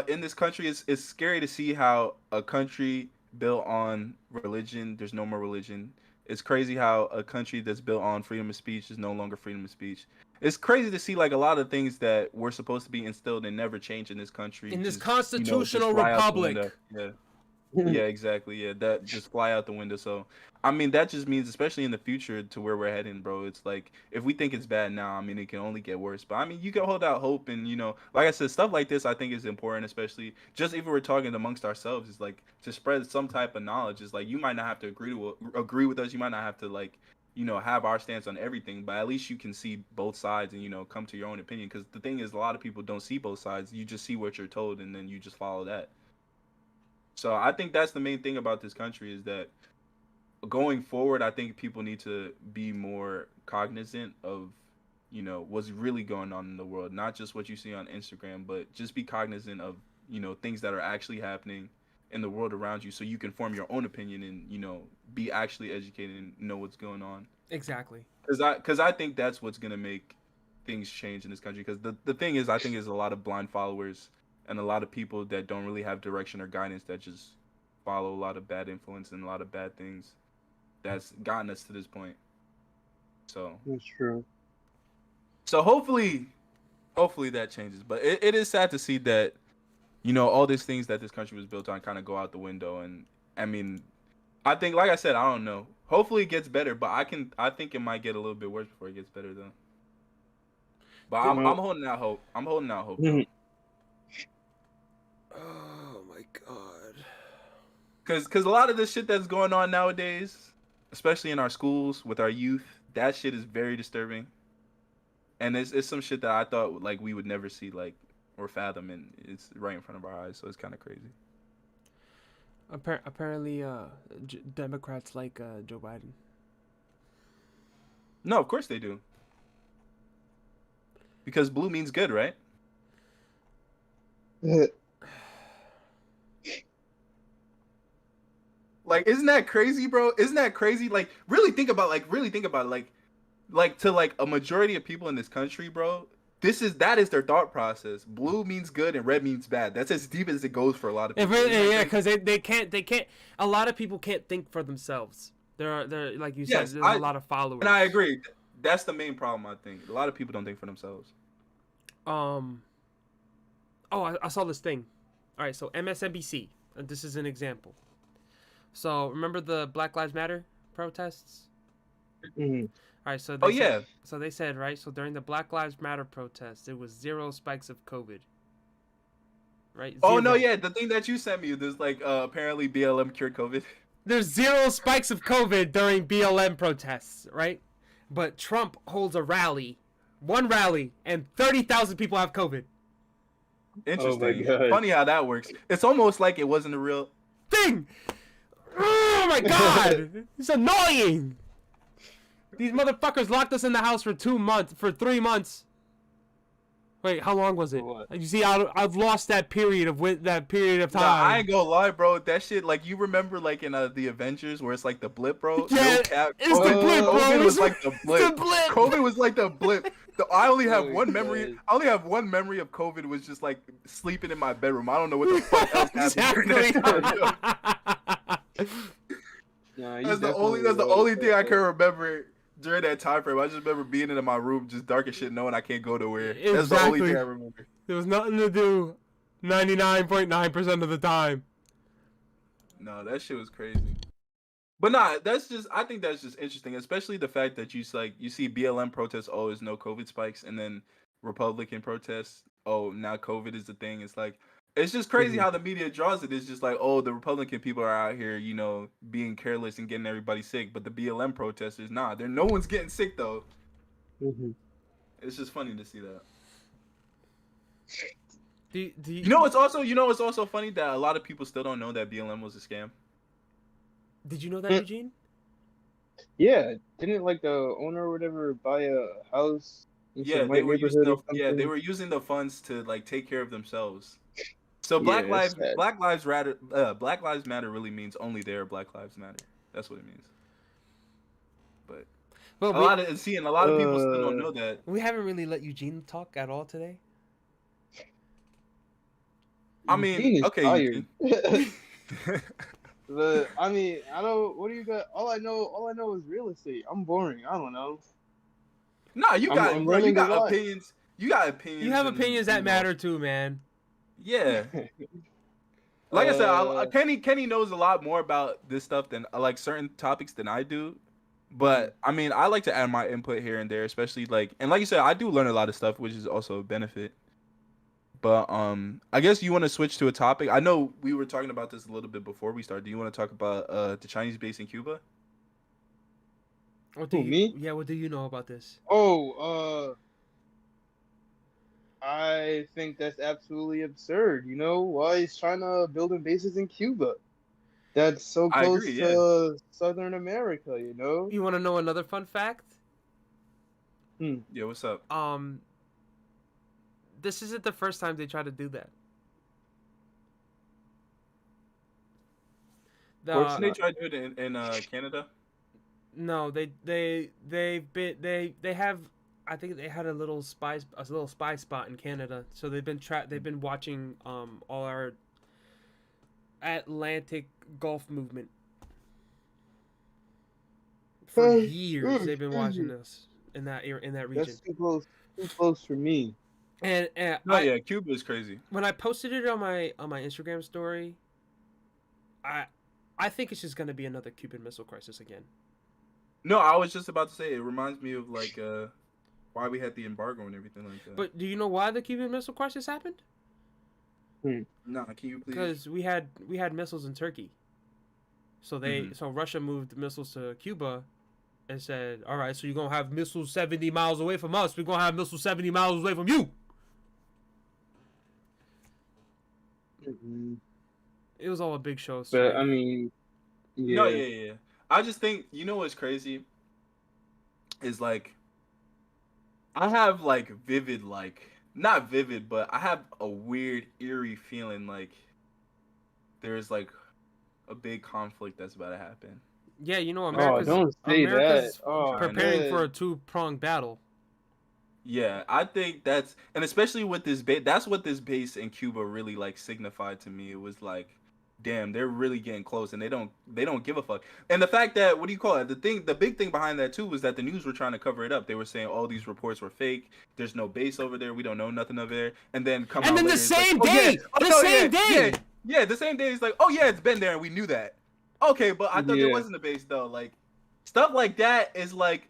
In this country, it's scary to see how a country built on religion, there's no more religion. It's crazy how a country that's built on freedom of speech is no longer freedom of speech. It's crazy to see like a lot of things that were supposed to be instilled and never change in this country In this just just constitutional fly out the republic. window. Yeah. Yeah, exactly. Yeah, that just fly out the window. So, I mean, that just means, especially in the future, to where we're heading, bro. It's like if we think it's bad now, I mean, it can only get worse. But I mean, you can hold out hope, and like I said, stuff like this, I think is important, especially just if we're talking amongst ourselves. Is like to spread some type of knowledge. Is like you might not have to agree with us. You might not have to like have our stance on everything, but at least you can see both sides and come to your own opinion. Because the thing is, a lot of people don't see both sides. You just see what you're told, and then you just follow that. So I think that's the main thing about this country is that going forward, I think people need to be more cognizant of, what's really going on in the world, not just what you see on Instagram, but just be cognizant of, things that are actually happening in the world around you so you can form your own opinion and, be actually educated and know what's going on. Exactly. Because I think that's what's going to make things change in this country. Because the thing is, I think there's a lot of blind followers and a lot of people that don't really have direction or guidance that just follow a lot of bad influence and a lot of bad things that's gotten us to this point. So That's true. So hopefully that changes. But it is sad to see that, all these things that this country was built on kind of go out the window. And I mean, I think, like I said, I don't know. Hopefully it gets better, but I think it might get a little bit worse before it gets better though. But I'm holding out hope. I'm holding out hope though. Oh my god. Cause a lot of this shit that's going on nowadays, especially in our schools with our youth, that shit is very disturbing. And it's some shit that I thought like we would never see like or fathom, and it's right in front of our eyes. So it's kind of crazy. Apparently, Democrats like Joe Biden. No, of course they do. Because blue means good, right? Like, isn't that crazy, bro? Isn't that crazy? Like, really think about it. Like to like a majority of people in this country, bro. That is their thought process. Blue means good and red means bad. That's as deep as it goes for a lot of people. Yeah, because they can't. A lot of people can't think for themselves. They're like you said. There's a lot of followers. And I agree. That's the main problem. I think a lot of people don't think for themselves. Oh, I saw this thing. All right, so MSNBC. And this is an example. So remember the Black Lives Matter protests? Mm-hmm. All right, so so they said, right, so during the Black Lives Matter protests, there was 0 spikes of COVID. Right? 0. Oh no, yeah, the thing that you sent me, there's like apparently BLM cured COVID. There's 0 spikes of COVID during BLM protests, right? But Trump holds a rally, one rally, and 30,000 people have COVID. Interesting. Oh funny how that works. It's almost like it wasn't a real thing. Oh my god! It's annoying! These motherfuckers locked us in the house for 3 months. Wait, how long was it? You see, I've lost that period of time. Nah, I ain't gonna lie, bro. That shit, like, you remember, like, in the Avengers, where it's like the blip, bro? Yeah, no cap. it's the blip, bro. COVID was like the blip. The blip. COVID was like the blip. I only have one memory. I only have one memory of COVID was just like sleeping in my bedroom. I don't know what the fuck else happened during that time. That's the only thing I can remember during that time frame. I just remember being in my room, just dark as shit, knowing I can't go nowhere. Exactly. That's the only thing I remember. There was nothing to do 99.9% of the time. No, that shit was crazy. But nah, I think that's just interesting, especially the fact that you see BLM protests, oh, there's no COVID spikes, and then Republican protests, oh, now COVID is the thing. It's like, it's just crazy how the media draws it. It's just like, oh, the Republican people are out here, being careless and getting everybody sick, but the BLM protesters, nah, no one's getting sick though. Mm-hmm. It's just funny to see that. It's also funny that a lot of people still don't know that BLM was a scam. Did you know that, Eugene? Yeah, didn't like the owner or whatever buy a house in Yeah, some they white were using neighborhood or they something? were using the funds to like take care of themselves. So Yeah, it's sad. Black Lives Matter really means only their Black Lives Matter. That's what it means. But But a lot of people still don't Uh, know that. we haven't really let Eugene talk at all today. I mean, Eugene is okay, tired. Eugene. But I mean, I don't. What do you got? All I know is real estate. I'm boring. I don't know. Nah, you I'm got bro, you learning a got lot. opinions. You got You opinions have and opinions that matter too, man. yeah. Like I said, Kenny knows a lot more about this stuff than like certain topics than I do. But I mean, I like to add my input here and there, especially like, and like you said, I do learn a lot of stuff, which is also a benefit. But I guess you want to switch to a topic. I know we were talking about this a little bit before we started. Do you want to talk about the Chinese base in Cuba? What do Who, you? me? Yeah, what do you know about this? Oh, I think that's absolutely absurd. You know, why is China building bases in Cuba? That's so I close agree. Yeah. to Southern America, you know? You want to know another fun fact? Hmm. Yeah. What's up? This isn't the first time they try to do that. Of course Didn't they not. try to do it in Canada? No, they have. I think they had a little spy spot in Canada. So they've been watching all our Atlantic Gulf movement for years. They've been Excuse watching me. us in that region. That's too close for me. And No, yeah, Cuba is crazy. when I posted it on my Instagram story, I think it's just gonna be another Cuban Missile Crisis again. No, I was just about to say it reminds me of like why we had the embargo and everything like that. But do you know why the Cuban Missile Crisis happened? Nah, can you please? Because we had missiles in Turkey. So so Russia moved missiles to Cuba and said, "All right, so you're going to have missiles 70 miles away from us. We're going to have missiles 70 miles away from you." Mm-hmm. It was all a big show. But I mean, yeah. No, yeah. I just think you know what's crazy is like I have like vivid like not vivid, but I have a weird eerie feeling like there's like a big conflict that's about to happen. Yeah, you know, Oh, don't say America's that. Oh, preparing man. for a two-pronged battle. Yeah, I think that's and especially with this base, that's what this base in Cuba really like signified to me. It was like, damn, they're really getting close, and they don't give a fuck. And the fact that what do you call it? The big thing behind that too was that the news were trying to cover it up. They were saying all these reports were fake. There's no base over there. We don't know nothing over there. And then come And out then later, the it's like, same oh yeah, day, oh the no, same yeah, day. yeah, the same day. It's like, oh yeah, it's been there, and we knew that. Okay, but I thought there Yeah. wasn't a base though. Like stuff like that is like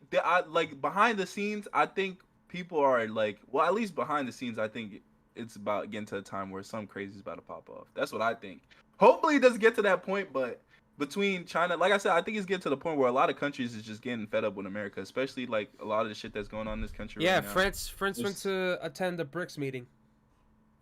like behind the scenes. I think people are like, well, at least behind the scenes, I think it's about getting to a time where some crazy is about to pop off. That's what I think. Hopefully, it doesn't get to that point, but between China, like I said, I think it's getting to the point where a lot of countries is just getting fed up with America, especially like a lot of the shit that's going on in this country Yeah, right now. France went to attend the BRICS meeting.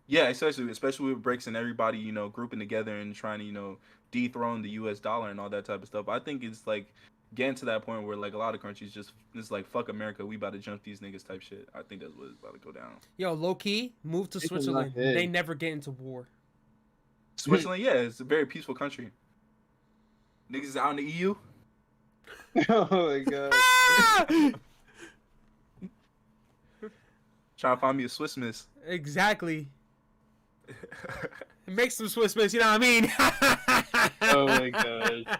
Yeah, especially with BRICS and everybody, you know, grouping together and trying to, you know, dethrone the U.S. dollar and all that type of stuff. I think it's like getting to that point where like a lot of countries just like fuck America, we about to jump these niggas type shit. I think that's what's about to go down. Yo, low key, move to It's in my Switzerland. head. They never get into war. Switzerland, yeah, it's a very peaceful country. Niggas is out in the EU. Oh my god. Trying to find me a Swiss miss. Exactly. Make some Swiss miss, you know what I mean? Oh my gosh.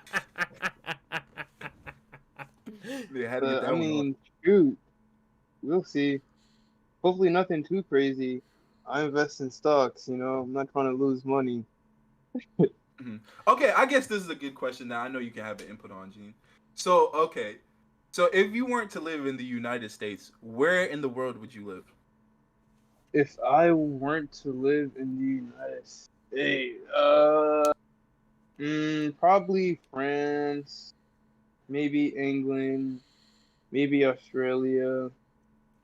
They had to get that I one mean, shoot. We'll see. Hopefully nothing too crazy. I invest in stocks, you know. I'm not trying to lose money. off. Okay, I guess this is a good question that I know you can have an input on, Gene. So, okay. So if you weren't to live in the United States, where in the world would you live? If I weren't to live in the United States, probably France, maybe England, maybe Australia,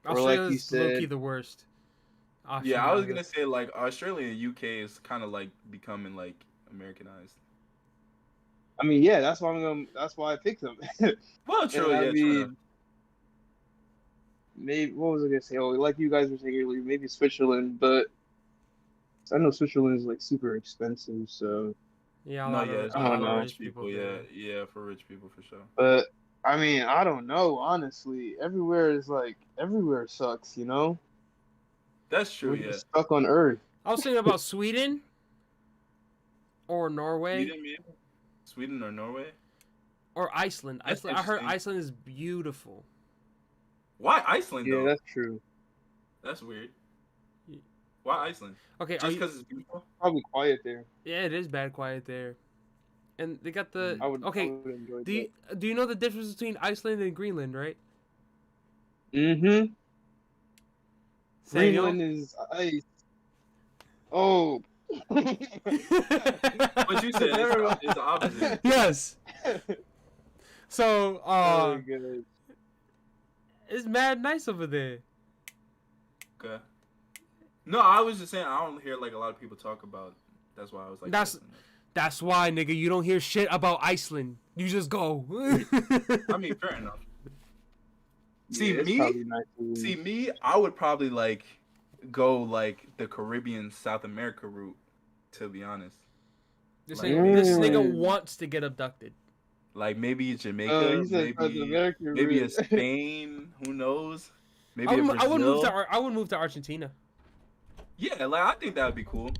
or like you Australia's low key said, the worst. Yeah, I was gonna say like Australia and UK is kind of like becoming like Americanized. I mean, yeah, that's why That's why I picked them. Well, true. And I Yeah, true enough. mean, maybe what was I gonna say? Oh, like you guys were saying earlier, maybe Switzerland, but I know Switzerland is like super expensive, so Yeah, No, yeah, a I it's more don't lot for of know. rich rich people people. Yeah, there. yeah, for rich people for sure. But I mean, I don't know. Honestly, everywhere sucks. You know, That's true. we're Yeah. just stuck on Earth. I was thinking about Sweden or Norway Sweden, maybe. Sweden or Norway. or Iceland. That's I heard interesting. Iceland is beautiful. Why Iceland Yeah, though? that's true. That's weird. Why Iceland? Okay, are Just you? because it's beautiful? Probably quiet there. Yeah, it is bad quiet there, and they got the. I Okay, would enjoy do that. you know the difference between Iceland and Greenland, right? Mm-hmm. Samuel. Greenland is ice. Oh. Never What you said is mind. the opposite. Yes. So, Oh god. it's mad nice over there. Okay. No, I was just saying I don't hear like a lot of people talk about. That's why I was like. That's that's why, nigga, you don't hear shit about Iceland. You just go. I mean, fair enough. Yeah, it's probably nice. See me, I would probably like go like the Caribbean, South America route. To be honest, This Like, nigga Mm. wants to get abducted. like maybe Oh, Jamaica, he said South America maybe a route. Spain. Who knows? Maybe a I would move to Brazil. I would move to Argentina. Yeah, like I think that would be cool.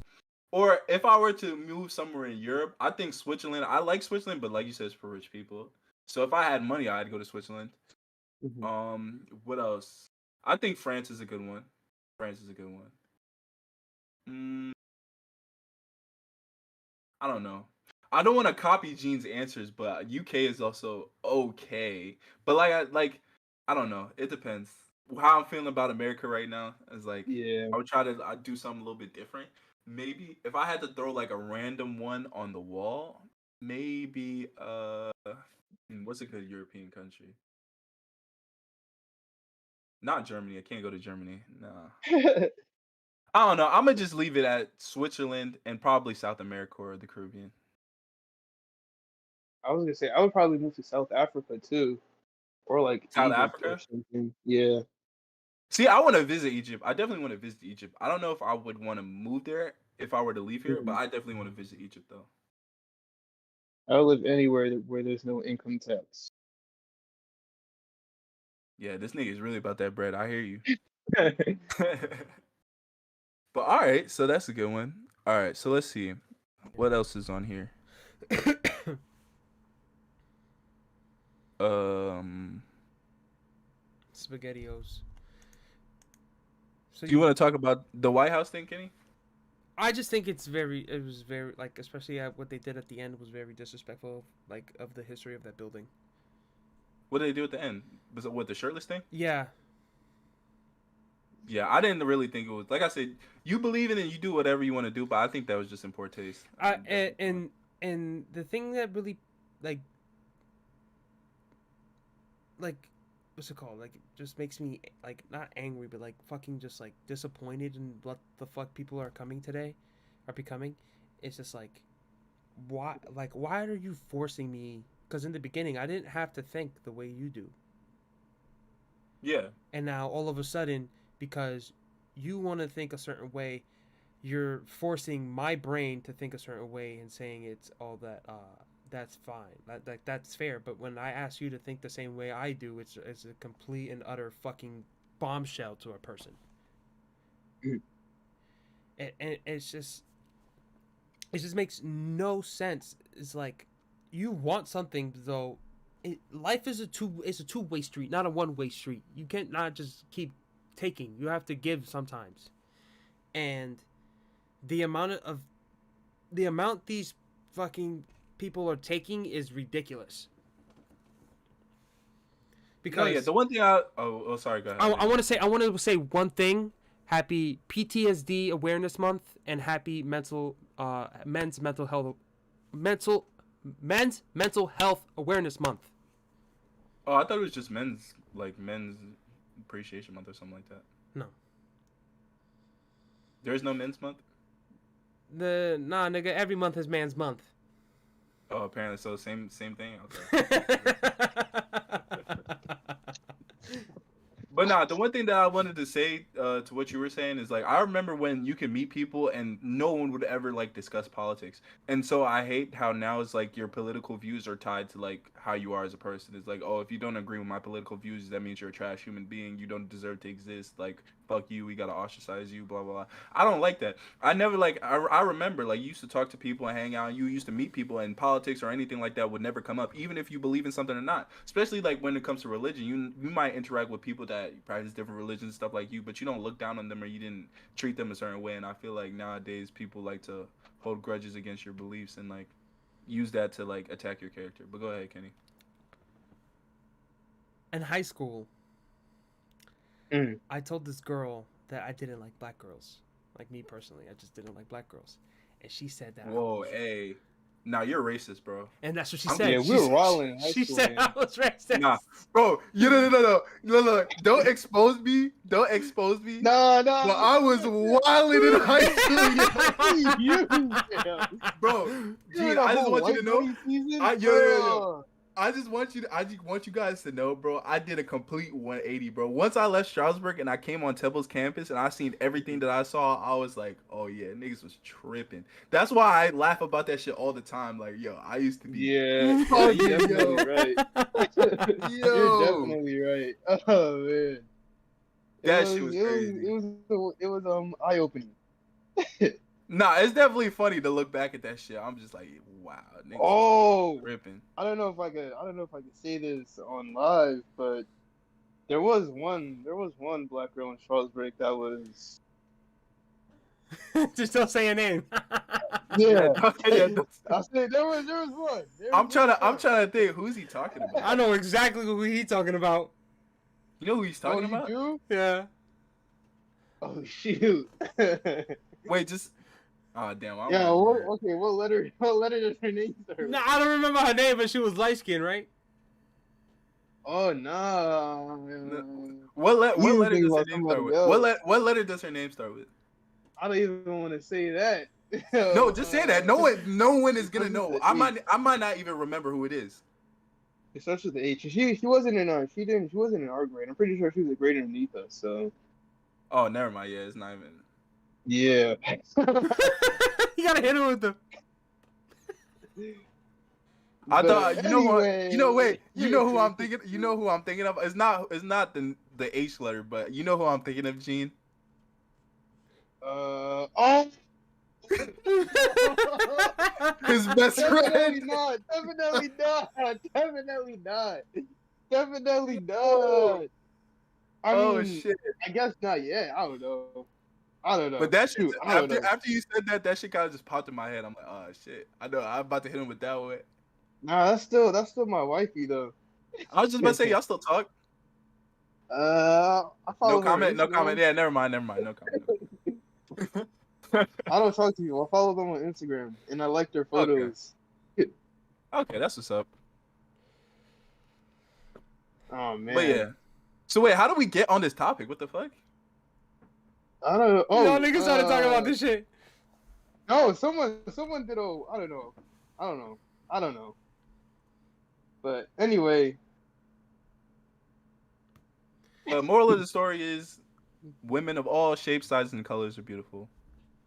Or if I were to move somewhere in Europe, I think Switzerland. I like Switzerland, but like you said, it's for rich people. So if I had money, I'd go to Switzerland. What else? I think France is a good one. France is a good one. Mm, I don't know. I don't want to copy Gene's answers, but UK is also okay. But I don't know. It depends. How I'm feeling about America right now is like Yeah. I would try to do something a little bit different. Maybe if I had to throw like a random one on the wall, maybe what's a good European country? Not Germany. I can't go to Germany. Nah. I don't know. I'm gonna just leave it at Switzerland and probably South America or the Caribbean. I was gonna say I would probably move to South Africa too, or like South Egypt or Africa? something. Yeah. See, I want to visit Egypt. I definitely want to visit Egypt. I don't know if I would want to move there if I were to leave here, but Mhm. I definitely want to visit Egypt though. I would live anywhere where there's no income tax. Yeah, this nigga is really about that bread. I hear you. But all right, so that's a good one. All right, so let's see. What else is on here? Spaghettios. So Do you want to talk about the White House thing, Kenny? I just think it was very like, especially what they did at the end was very disrespectful, like of the history of that building. What did they do at the end? Was it what, the shirtless thing? Yeah. Yeah, I didn't really think it was, like I said, you believe in it, you do whatever you want to do, but I think that was just in poor taste. And the thing that really like what's it called? Like it just makes me like not angry, but like fucking just like disappointed in what the fuck people are becoming. It's just like why are you forcing me? Because in the beginning I didn't have to think the way you do. Yeah. And now all of a sudden, because you want to think a certain way, you're forcing my brain to think a certain way and saying it's all that that's fine, that's fair. But when I ask you to think the same way I do, it's a complete and utter fucking bombshell to a person. And it just makes no sense. It's like you want something though. Life is a two-way street, not a one-way street. You can't not just keep taking. You have to give sometimes. And the amount these fucking people are taking is ridiculous. Because yeah, the one thing sorry, go ahead. I want to say one thing. Happy PTSD Awareness Month and happy men's mental health awareness month. Oh, I thought it was just men's appreciation month or something like that. No. There is no men's month? Nah, nigga, every month is man's month. Oh, apparently so. Same thing. Okay. But nah, the one thing that I wanted to say to what you were saying is like I remember when you can meet people and no one would ever like discuss politics, and so I hate how now it's like your political views are tied to like how you are as a person. It's like, oh, if you don't agree with my political views, that means you're a trash human being. You don't deserve to exist. Like fuck you, we gotta ostracize you. Blah blah blah. I don't like that. I never like. I remember like you used to talk to people and hang out. And you used to meet people, and politics or anything like that would never come up, even if you believe in something or not. Especially like when it comes to religion, you might interact with people that practice different religions, stuff like you, but you don't look down on them or you didn't treat them a certain way. And I feel like nowadays people like to hold grudges against your beliefs and like use that to like attack your character. But go ahead, Kenny. In high school, I told this girl that I didn't like black girls. Like me personally, I just didn't like black girls, and she said that. Whoa, hey. Nah, you're racist, bro. And that's what she I'm- said. Yeah, we were wilding in high She school, said man. I was racist. Nah, bro. No. Don't expose me. Don't expose me. No. But I was wilding in high school, You, bro. Gee, Dude, I the just whole want you to white know. boy season? Yo. I just want you guys to know, bro. I did a complete 180, bro. Once I left Strasbourg and I came on Temple's campus and I seen everything that I saw, I was like, oh yeah, niggas was tripping. That's why I laugh about that shit all the time. Like, yo, I used to be. Yeah, Oh, you're definitely right. Yo. You're definitely right. Oh man, That shit was crazy. It was eye opening. Nah, it's definitely funny to look back at that shit. I'm just like, wow, niggas Oh, tripping. I don't know if I could say this on live, but there was one black girl in Strasbourg that was Just don't say a name. yeah. Okay, yeah, I said there was one. I'm trying to think who's he talking about. I know exactly who he talking about. You know who he's talking you about? do? Yeah. Oh shoot. Wait, just oh damn. I don't Yeah. know. What letter? What letter does her name start with? No, I don't remember her name, but she was light skinned, right? Oh no. What letter You does think her about name start with? somebody What letter does her name start with? I don't even want to say that. No, just say that. No one is gonna know. I H. might not even remember who it is. It starts with the H. She wasn't in she wasn't in our grade. I'm pretty sure she was a grade underneath us. So Oh, never mind. Yeah, it's not even. yeah. You gotta hit her with the. I But thought you know what? anyway, You know wait. You know who I'm thinking? You know who I'm thinking of? It's not the H letter, but you know who I'm thinking of, Gene? Oh. His best Definitely friend. not. Definitely not. Definitely not. Definitely not. I Oh mean, shit! I guess not yet. I don't know. But that shit, Shoot, I don't know. after you said that shit kind of just popped in my head. I'm like, oh shit! I know I'm about to hit him with that one. Nah, that's still my wifey though. I was just about to say, y'all still talk? I follow No her on comment. No Instagram. comment. Yeah, never mind. No comment. I don't talk to people. I follow them on Instagram, and I like their photos. Okay, that's what's up. Oh man. But yeah. So wait, how do we get on this topic? What the fuck? I don't know. Oh, Y'all niggas started talking about this shit. No, someone did a. I don't know. But anyway, The moral of the story is, women of all shapes, sizes, and colors are beautiful.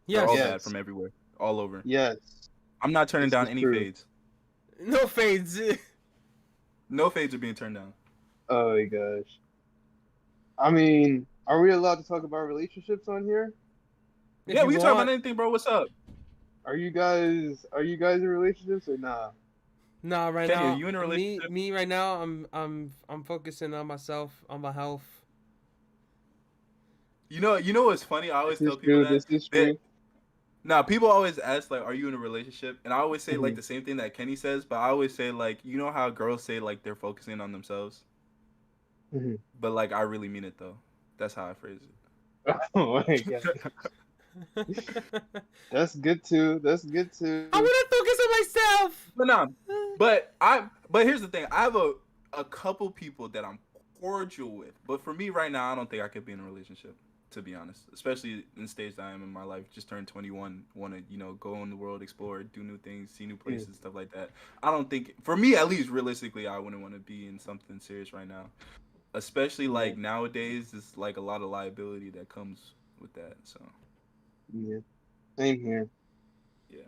They're Yes. all Yes. bad from everywhere, all over. yes. I'm not turning This down is any true. fades. No fades. No fades are being turned down. Oh my gosh. I mean, are we allowed to talk about relationships on here? If Yeah, you we can talk want. about anything, bro. What's up? Are you guys in relationships or nah? Nah, right Kenny, now. are you in a relationship? Me right now. I'm focusing on myself, on my health. You know what's funny? I always This tell is people true. that. This is that- true. Now, people always ask like, "Are you in a relationship?" And I always say like Mhm. the same thing that Kenny says, but I always say like, you know how girls say like they're focusing on themselves, Mhm. but like I really mean it though. That's how I phrase it. Oh my god. That's good too. That's good too. I want to focus on myself. But nah, but here's the thing. I have a couple people that I'm cordial with, but for me right now, I don't think I could be in a relationship. to be honest. Especially in the stage that I am in my life, just turned 21, want to go in the world, explore, do new things, see new places, stuff like that. I don't think, for me at least, realistically, I wouldn't want to be in something serious right now. Especially like nowadays, it's like a lot of liability that comes with that. So Yeah, same here. yeah,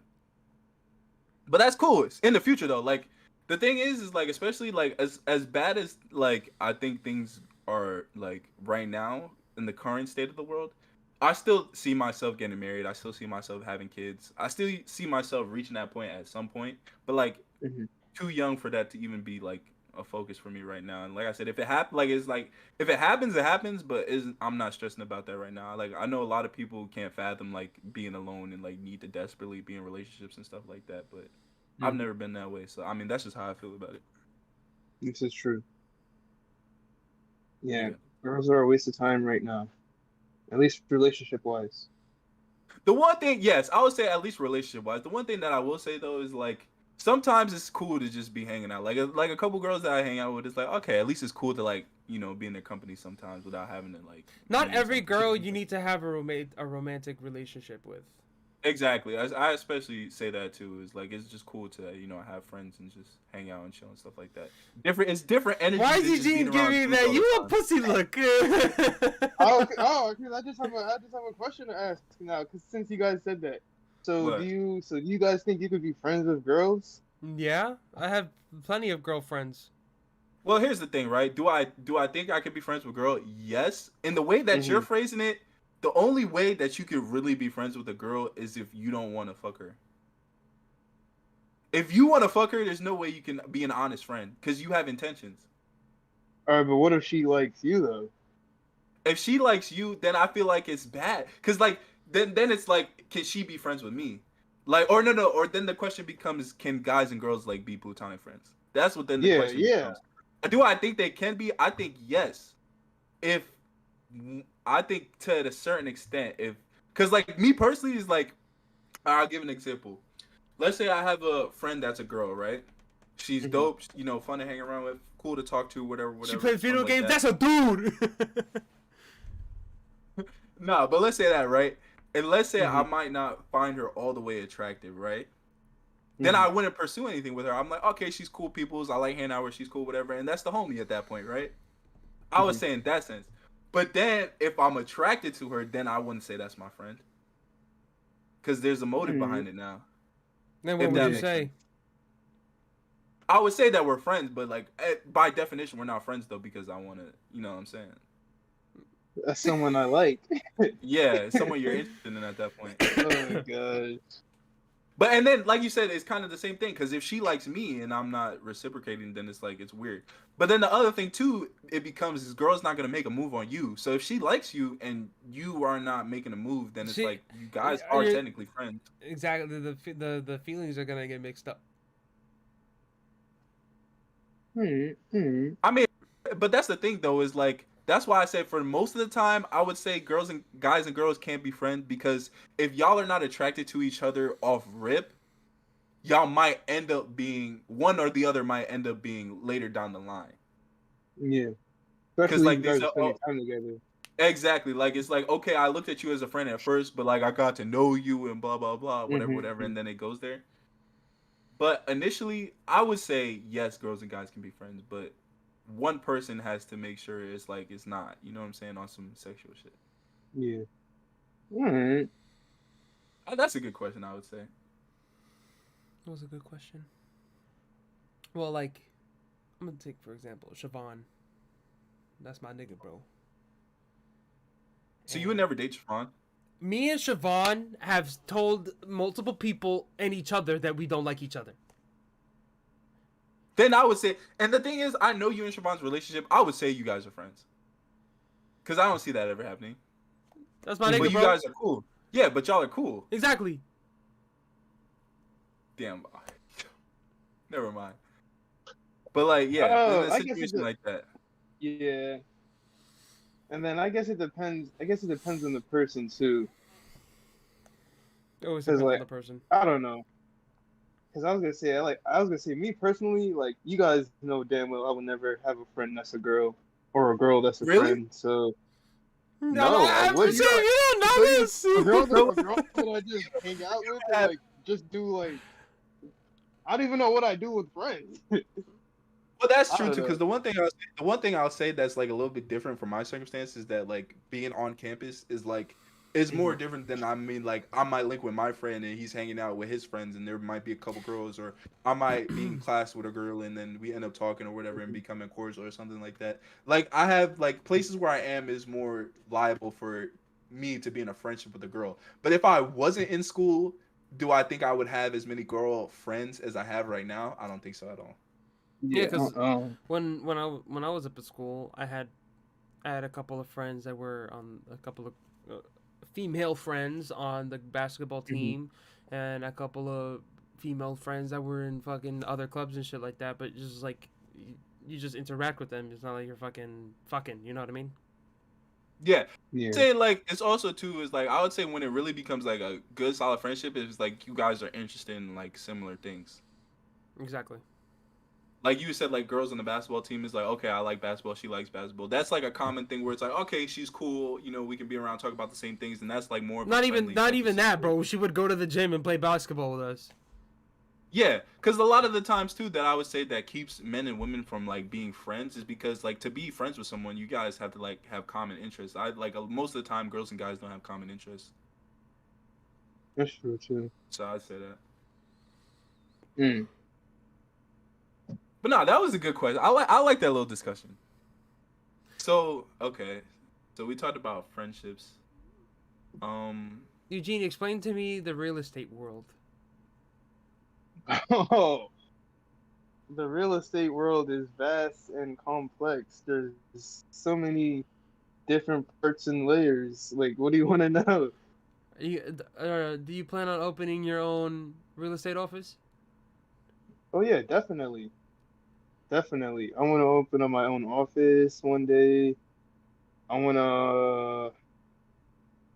but that's cool. It's in the future though, like the thing is like especially like as bad as like I think things are like right now in the current state of the world, I still see myself getting married. I still see myself having kids. I still see myself reaching that point at some point, but like too young for that to even be like a focus for me right now. And like I said, if it happens, like it's like if it happens, it happens. But I'm not stressing about that right now. Like I know a lot of people can't fathom like being alone and like need to desperately be in relationships and stuff like that. But I've never been that way. So I mean, that's just how I feel about it. This is true. Yeah, girls are a waste of time right now, at least relationship wise. The one thing, yes, I would say at least relationship wise. The one thing that I will say though is like sometimes it's cool to just be hanging out. Like a couple girls that I hang out with, it's like okay, at least it's cool to like be in their company sometimes without having to like. Not every girl you need to have a romantic relationship with. Exactly. I especially say that too. Is like it's just cool to have friends and just hang out and chill and stuff like that. It's different energy. Why is Eugene giving that? You a pussy look. Because I just have a question to ask now. Because since you guys said that, so do you guys think you could be friends with girls? Yeah, I have plenty of girlfriends. Well, here's the thing, right? Do I think I could be friends with a girl? Yes. In the way that you're phrasing it. The only way that you could really be friends with a girl is if you don't want to fuck her. If you want to fuck her, there's no way you can be an honest friend because you have intentions. All right, but what if she likes you though? If she likes you, then I feel like it's bad. Cause like then it's like, can she be friends with me? Like or no, or then the question becomes, can guys and girls like be platonic friends? That's what then the question becomes. Do I think they can be? I think yes. I think to a certain extent, because like me personally is like, I'll give an example. Let's say I have a friend that's a girl, right? She's dope, fun to hang around with, cool to talk to, whatever. She plays video games. Like that's a dude. Nah, but let's say that, right? And let's say I might not find her all the way attractive, right? Then I wouldn't pursue anything with her. I'm like, okay, she's cool peoples. I like hanging out with her. She's cool, whatever. And that's the homie at that point, right? I was saying that sense. But then, if I'm attracted to her, then I wouldn't say that's my friend. Because there's a motive behind it now. Then what would you say? I would say that we're friends, but like by definition, we're not friends though because I want to, you know what I'm saying? That's someone I like. Yeah, someone you're interested in at that point. Oh my god. But and then, like you said, it's kind of the same thing because if she likes me and I'm not reciprocating, then it's like it's weird. But then the other thing too, it becomes this girl's not gonna make a move on you. So if she likes you and you are not making a move, then it's like you guys are technically friends. Exactly. The feelings are gonna get mixed up. I mean, but that's the thing though, is like that's why I say for most of the time I would say guys and girls can't be friends because if y'all are not attracted to each other off rip, y'all might end up being one or the other might end up being later down the line. Yeah. Because like these spending time together. Exactly. Like it's like, okay, I looked at you as a friend at first, but like I got to know you and blah blah blah, whatever, and then it goes there. But initially, I would say yes, girls and guys can be friends, but one person has to make sure it's like it's not, you know what I'm saying, on some sexual shit. Yeah. Alright. That's a good question, I would say. That was a good question. Well, like, I'm gonna take for example Siobhan. That's my nigga, bro. So you would never date Siobhan? Me and Siobhan have told multiple people and each other that we don't like each other. Then I would say, and the thing is, I know you and Siobhan's relationship. I would say you guys are friends. Because I don't see that ever happening. That's my nigga, but you bro. guys are cool. Yeah, but y'all are cool. Exactly. Damn. Never mind. But like, yeah, in a situation like that. Yeah. And then I guess it depends on the person too. It always depends on the person. I don't know. Because I was gonna say, me personally, like you guys know damn well, I would never have a friend that's a girl or a girl that's a friend. So No, I I'm wouldn't. saying you don't know this. A girl that I just hang out with and like just do like I don't even know what I do with friends. Well, that's I true don't too. know. Because the one thing I'll say that's like a little bit different from my circumstances is that like being on campus is like is more different than I mean like I might link with my friend and he's hanging out with his friends and there might be a couple girls or I might be in class with a girl and then we end up talking or whatever and becoming cordial or something like that. Like I have like places where I am is more liable for me to be in a friendship with a girl. But if I wasn't in school, do I think I would have as many girl friends as I have right now? I don't think so at all. Yeah, Yeah. because when I was up at school, I had a couple of friends that were a couple of female friends on the basketball team, and a couple of female friends that were in fucking other clubs and shit like that. But just like you just interact with them. It's not like you're fucking. You know what I mean? Yeah. Yeah. Say like it's also too is like I would say when it really becomes like a good solid friendship is like you guys are interested in like similar things. Exactly. Like you said, like girls on the basketball team is like, okay, I like basketball, she likes basketball. That's like a common thing where it's like, okay, she's cool, you know, we can be around, talk about the same things, and that's like more of a Not friendly not type of even that, situation. bro. She would go to the gym and play basketball with us. Yeah, because a lot of the times too that I would say that keeps men and women from like being friends is because like to be friends with someone, you guys have to like have common interests. I like most of the time, girls and guys don't have common interests, That's true too. so I'd say that. Mm. But no, that was a good question. I like that little discussion. So okay, so we talked about friendships. Eugene, explain to me the real estate world. Oh, the real estate world is vast and complex. There's so many different parts and layers. Like, what do you want to know? Do you plan on opening your own real estate office? Oh yeah, definitely, definitely. I want to open up my own office one day. I want to.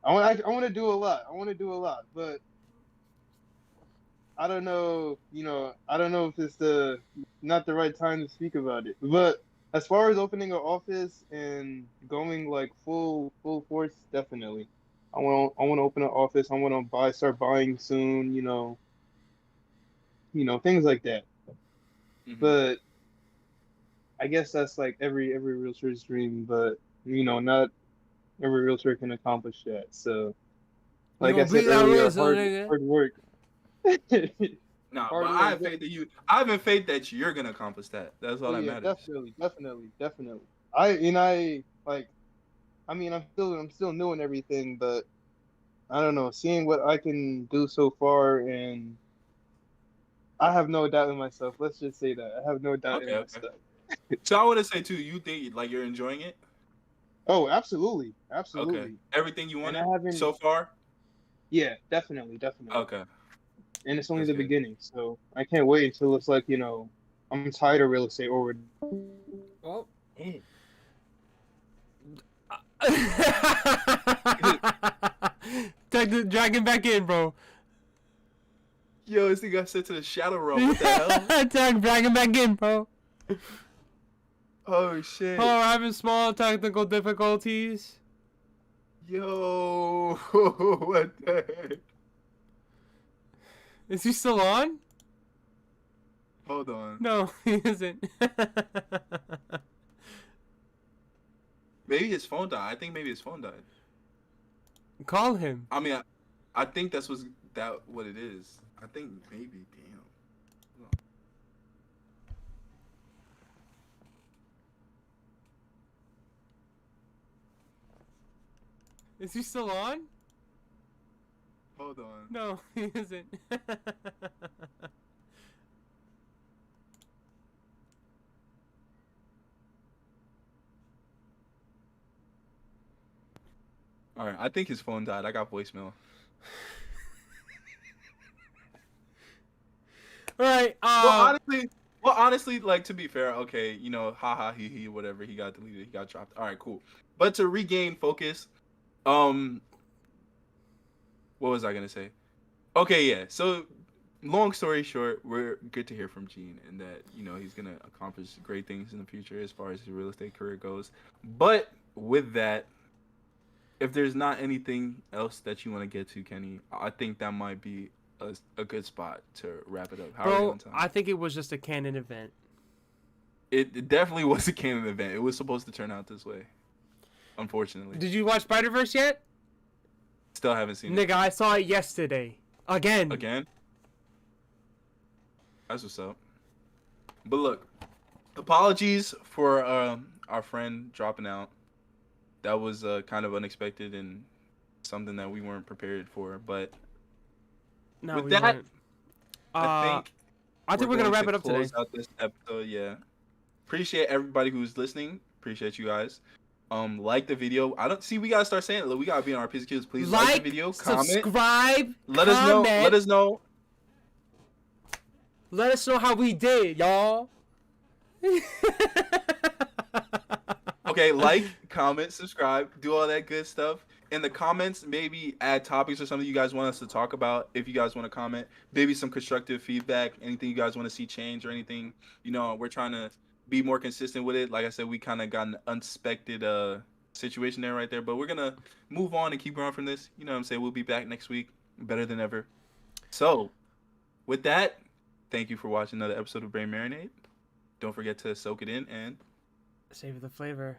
I want to do a lot. I want to do a lot, but I don't know. I don't know if it's the not the right time to speak about it. But as far as opening an office and going like full force, definitely. I want to open an office. I want to start buying soon. Things like that. mhm. But I guess that's like every realtor's dream. But not every realtor can accomplish that. So, You like I gonna said beat that earlier, rules, little nigga. hard work. No, but Hard I work. have faith that you. I have faith that you're gonna accomplish that. That's all Oh that yeah, matters. definitely. I like. I mean, I'm still new and everything, but I don't know. Seeing what I can do so far, and I have no doubt in myself. Let's just say that I have no doubt Okay, in okay. myself. So I want to say too, you think like you're enjoying it? Oh, absolutely, Okay, absolutely. everything you And I wanted haven't. so far. Yeah, definitely. Okay, And it's only that's the good. beginning, so I can't wait until it's like I'm tired of real estate or. Well. Mm. Drag him back in, bro. Yo, this thing got sent to the shadow realm. What the hell? Drag him back in, bro. Oh shit. Oh, we're having small technical difficulties. Yo, what the heck? Is he still on? Hold on. No, he isn't. Maybe his phone died. I think maybe his phone died. Call him. I mean, I think that's what it is. I think maybe. Damn. Is he still on? Hold on. No, he isn't. All right, I think his phone died. I got voicemail. All right. Well, honestly, like to be fair, okay, haha, he, whatever, he got deleted, he got dropped. All right, cool. But to regain focus, what was I gonna say? Okay, yeah. So, long story short, we're good to hear from Gene, and that he's gonna accomplish great things in the future as far as his real estate career goes. But with that, if there's not anything else that you want to get to, Kenny, I think that might be a good spot to wrap it up. How are we Bro, on time? I think it was just a canon event. It definitely was a canon event. It was supposed to turn out this way. Unfortunately. Did you watch Spider-Verse yet? Still haven't seen it. Nigga, I saw it yesterday. Again. Again? That's what's up. But look, apologies for our friend dropping out. That was kind of unexpected and something that we weren't prepared for. But No, with we that, weren't. I think we're gonna wrap it up close today. out this episode. Yeah, appreciate everybody who's listening. Appreciate you guys. Like the video. I don't see. We gotta start saying it. We gotta be on our piece of cues. Please like the video. Comment. Subscribe. Let us know. Let us know. Let us know how we did, y'all. Okay, like, comment, subscribe, do all that good stuff. In the comments, maybe add topics or something you guys want us to talk about. If you guys want to comment, maybe some constructive feedback, anything you guys want to see change or anything. You know, we're trying to be more consistent with it. Like I said, we kind of got an unexpected situation there right there, but we're gonna move on and keep growing from this. You know what I'm saying? We'll be back next week, better than ever. So, with that, thank you for watching another episode of Brain Marinade. Don't forget to soak it in and Save the flavor.